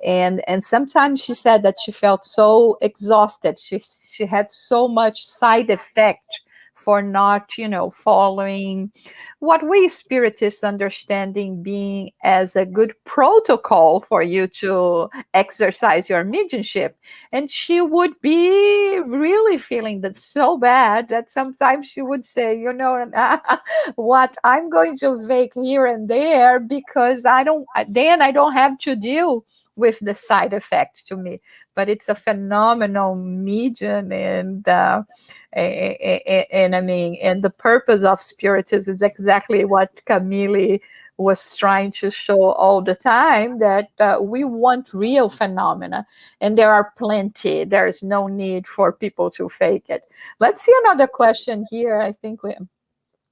[SPEAKER 1] And sometimes she said that she felt so exhausted. She had so much side effect for not, following what we spiritists understanding being as a good protocol for you to exercise your mediumship. And she would be really feeling that so bad that sometimes she would say, what, I'm going to fake here and there because I don't have to deal with the side effect to me. But it's a phenomenal medium, and I mean, and the purpose of Spiritism is exactly what Camille was trying to show all the time, that we want real phenomena, and there are plenty. There's no need for people to fake it. Let's see another question here.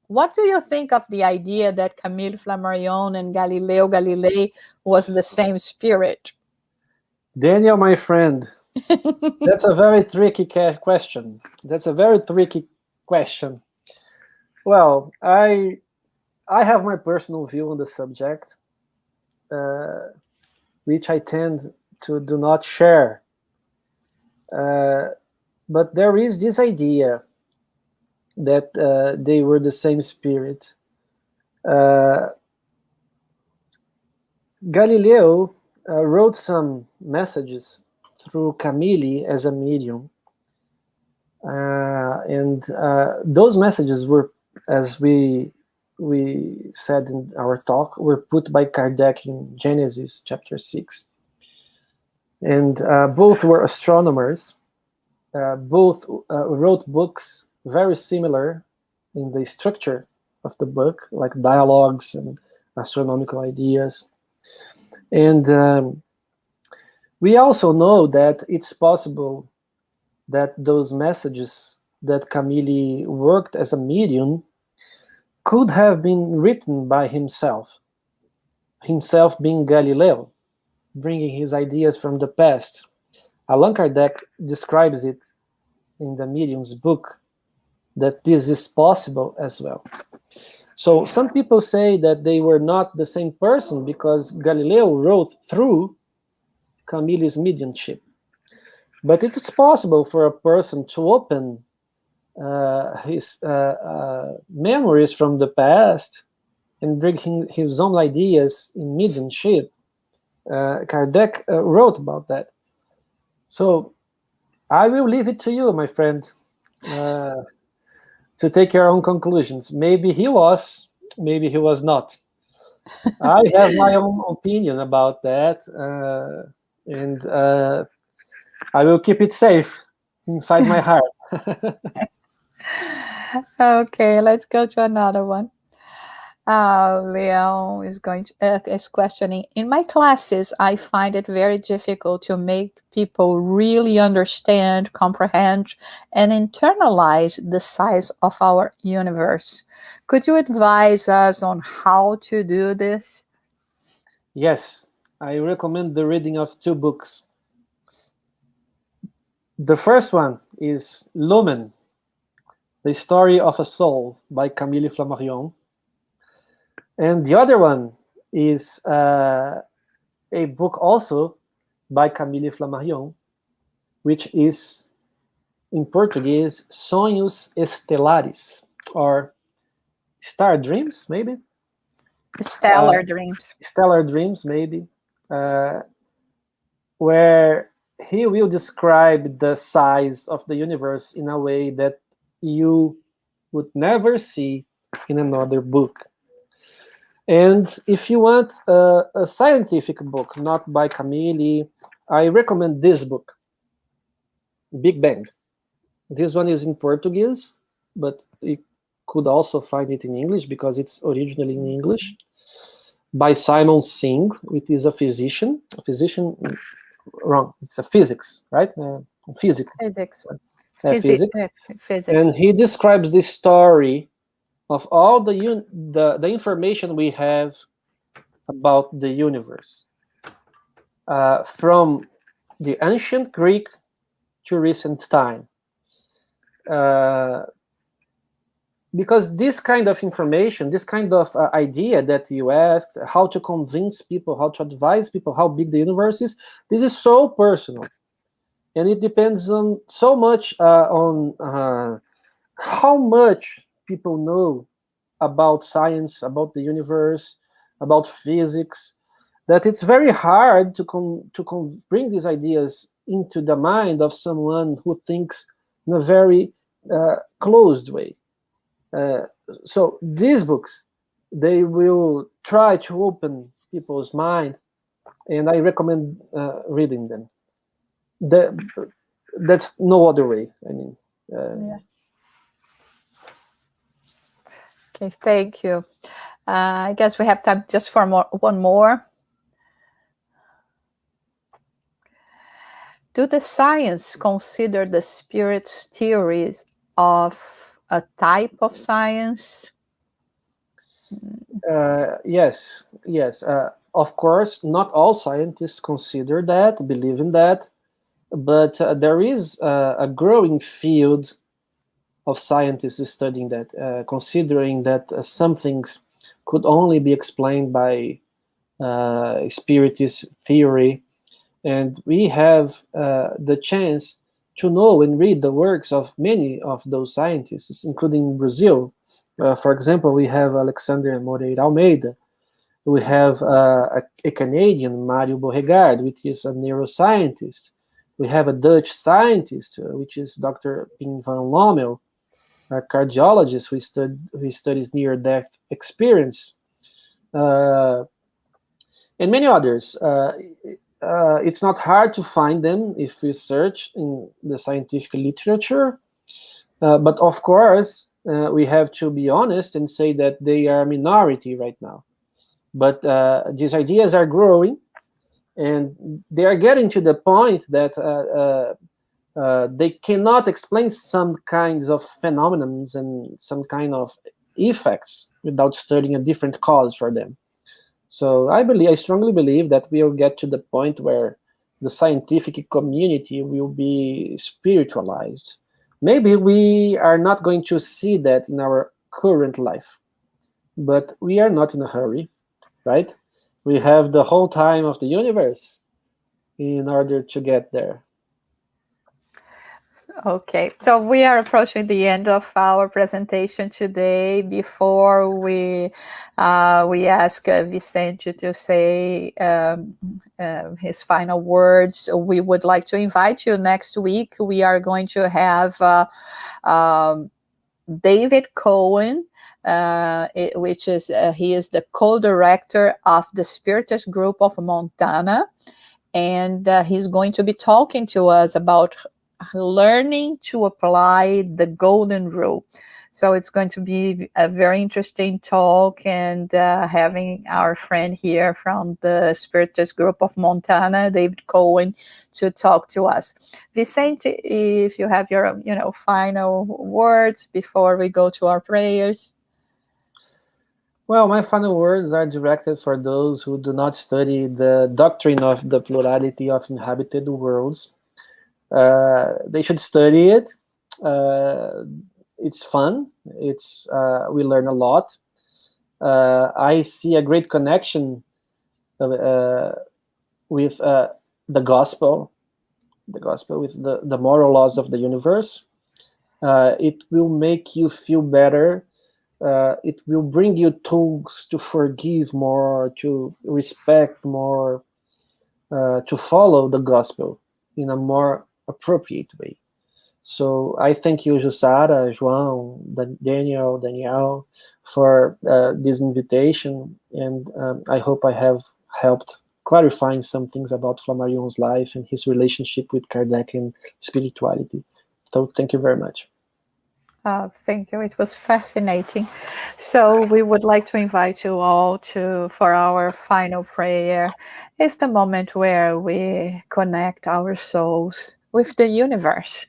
[SPEAKER 1] What do you think of the idea that Camille Flammarion and Galileo Galilei was the same spirit?
[SPEAKER 3] Daniel, my friend, that's a very tricky question. That's a very tricky question. Well, I have my personal view on the subject, which I tend to do not share. But there is this idea that they were the same spirit. Galileo wrote some messages through Camille as a medium. And those messages were, as we said in our talk, were put by Kardec in Genesis chapter 6. And both were astronomers. Both wrote books very similar in the structure of the book, like dialogues and astronomical ideas. And we also know that it's possible that those messages that Camille worked as a medium could have been written by himself being Galileo, bringing his ideas from the past. Allan Kardec describes it in the Medium's book, that this is possible as well. So some people say that they were not the same person because Galileo wrote through Camille's mediumship. But it is possible for a person to open his memories from the past and bring his own ideas in mediumship. Kardec wrote about that. So I will leave it to you, my friend, to take your own conclusions. Maybe he was, maybe he was not. I have my own opinion about that, and I will keep it safe inside my heart.
[SPEAKER 1] Okay, let's go to another one. Leon is questioning. In my classes, I find it very difficult to make people really understand, comprehend, and internalize the size of our universe. Could you advise us on how to do this?
[SPEAKER 3] Yes, I recommend the reading of 2 books. The first one is Lumen, The Story of a Soul by Camille Flammarion. And the other one is a book also by Camille Flammarion, which is, in Portuguese, Sonhos Estelares, or Star Dreams, maybe?
[SPEAKER 1] Stellar Dreams.
[SPEAKER 3] Stellar Dreams, maybe, where he will describe the size of the universe in a way that you would never see in another book. And if you want a scientific book, not by Camille, I recommend this book, Big Bang. This one is in Portuguese, but you could also find it in English because it's originally in English, by Simon Singh, which is a physician. A physician, wrong, it's a physics, right? Physics.
[SPEAKER 1] Physics.
[SPEAKER 3] Physics.
[SPEAKER 1] Physics.
[SPEAKER 3] And he describes the story of all the information we have about the universe, from the ancient Greek to recent time. Because this kind of information, this kind of idea that you asked, how to convince people, how to advise people how big the universe is, this is so personal. And it depends on so much on how much people know about science, about the universe, about physics, that it's very hard to bring these ideas into the mind of someone who thinks in a very closed way. So these books, they will try to open people's mind, and I recommend reading them. That's no other way. I mean,
[SPEAKER 1] Yeah. Okay, thank you. I guess we have time just for one more. Do the science consider the spirit theories of a type of science?
[SPEAKER 3] Yes. Of course, not all scientists consider that, believe in that, but there is a growing field of scientists studying that, considering that some things could only be explained by Spiritist theory. And we have the chance to know and read the works of many of those scientists, including Brazil. For example, we have Alexander Moreira Almeida. We have a Canadian, Mario Beauregard, which is a neuroscientist. We have a Dutch scientist, which is Dr. Pim van Lommel, a cardiologist who studies near-death experience, and many others. It's not hard to find them if we search in the scientific literature. But of course, we have to be honest and say that they are a minority right now. But these ideas are growing, and they are getting to the point that they cannot explain some kinds of phenomena and some kind of effects without studying a different cause for them. So I strongly believe that we will get to the point where the scientific community will be spiritualized. Maybe we are not going to see that in our current life, but we are not in a hurry, right? We have the whole time of the universe in order to get there.
[SPEAKER 1] Okay, so we are approaching the end of our presentation today. Before we ask Vicente to say his final words, we would like to invite you next week. We are going to have David Cohen, which is he is the co-director of the Spiritist Group of Montana, and he's going to be talking to us about learning to apply the golden rule. So it's going to be a very interesting talk, and having our friend here from the Spiritist Group of Montana, David Cohen, to talk to us. Vicente, if you have your final words before we go to our prayers.
[SPEAKER 3] Well, my final words are directed for those who do not study the doctrine of the plurality of inhabited worlds. They should study it. It's fun. We learn a lot. I see a great connection with the gospel with the moral laws of the universe. It will make you feel better. It will bring you tools to forgive more, to respect more, to follow the gospel in a more appropriate way. So I thank you, Jussara, João, Danielle, for this invitation, and I hope I have helped clarifying some things about Flammarion's life and his relationship with Kardec and spirituality. So thank you very much.
[SPEAKER 1] Thank you. It was fascinating. So we would like to invite you all for our final prayer. It's the moment where we connect our souls with the universe,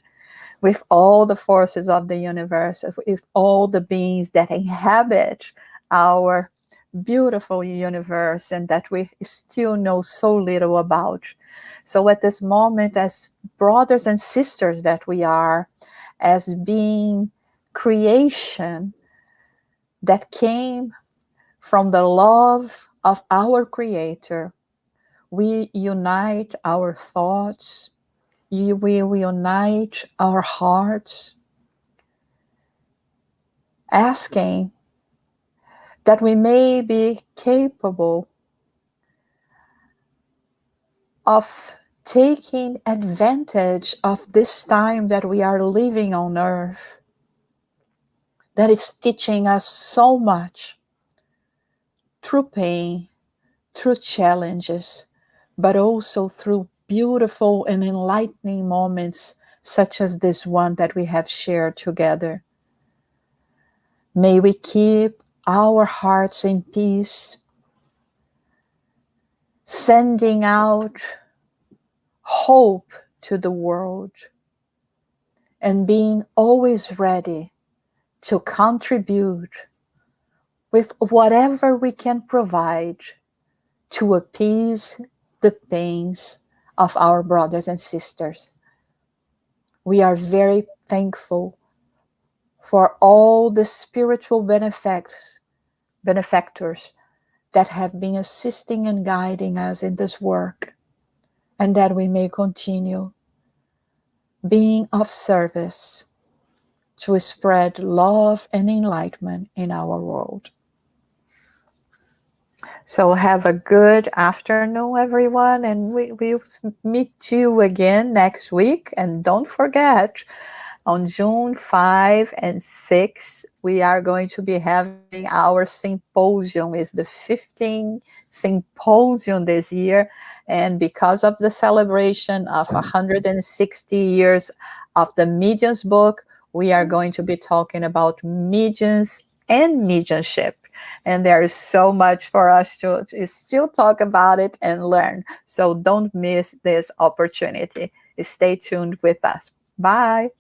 [SPEAKER 1] with all the forces of the universe, with all the beings that inhabit our beautiful universe and that we still know so little about. So at this moment, as brothers and sisters that we are, as being creation that came from the love of our Creator, we unite our thoughts, we unite our hearts, asking that we may be capable of taking advantage of this time that we are living on earth, that is teaching us so much through pain, through challenges, but also through beautiful and enlightening moments such as this one that we have shared together. May we keep our hearts in peace, sending out hope to the world, and being always ready to contribute with whatever we can provide to appease the pains of our brothers and sisters. We are very thankful for all the spiritual benefactors that have been assisting and guiding us in this work, and that we may continue being of service to spread love and enlightenment in our world. So have a good afternoon, everyone, and we'll meet you again next week. And don't forget, on June 5 and 6, we are going to be having our symposium. It's the 15th symposium this year. And because of the celebration of 160 years of the Medium's book, we are going to be talking about mediums and mediumship. And there is so much for us to still talk about it and learn. So don't miss this opportunity. Stay tuned with us. Bye.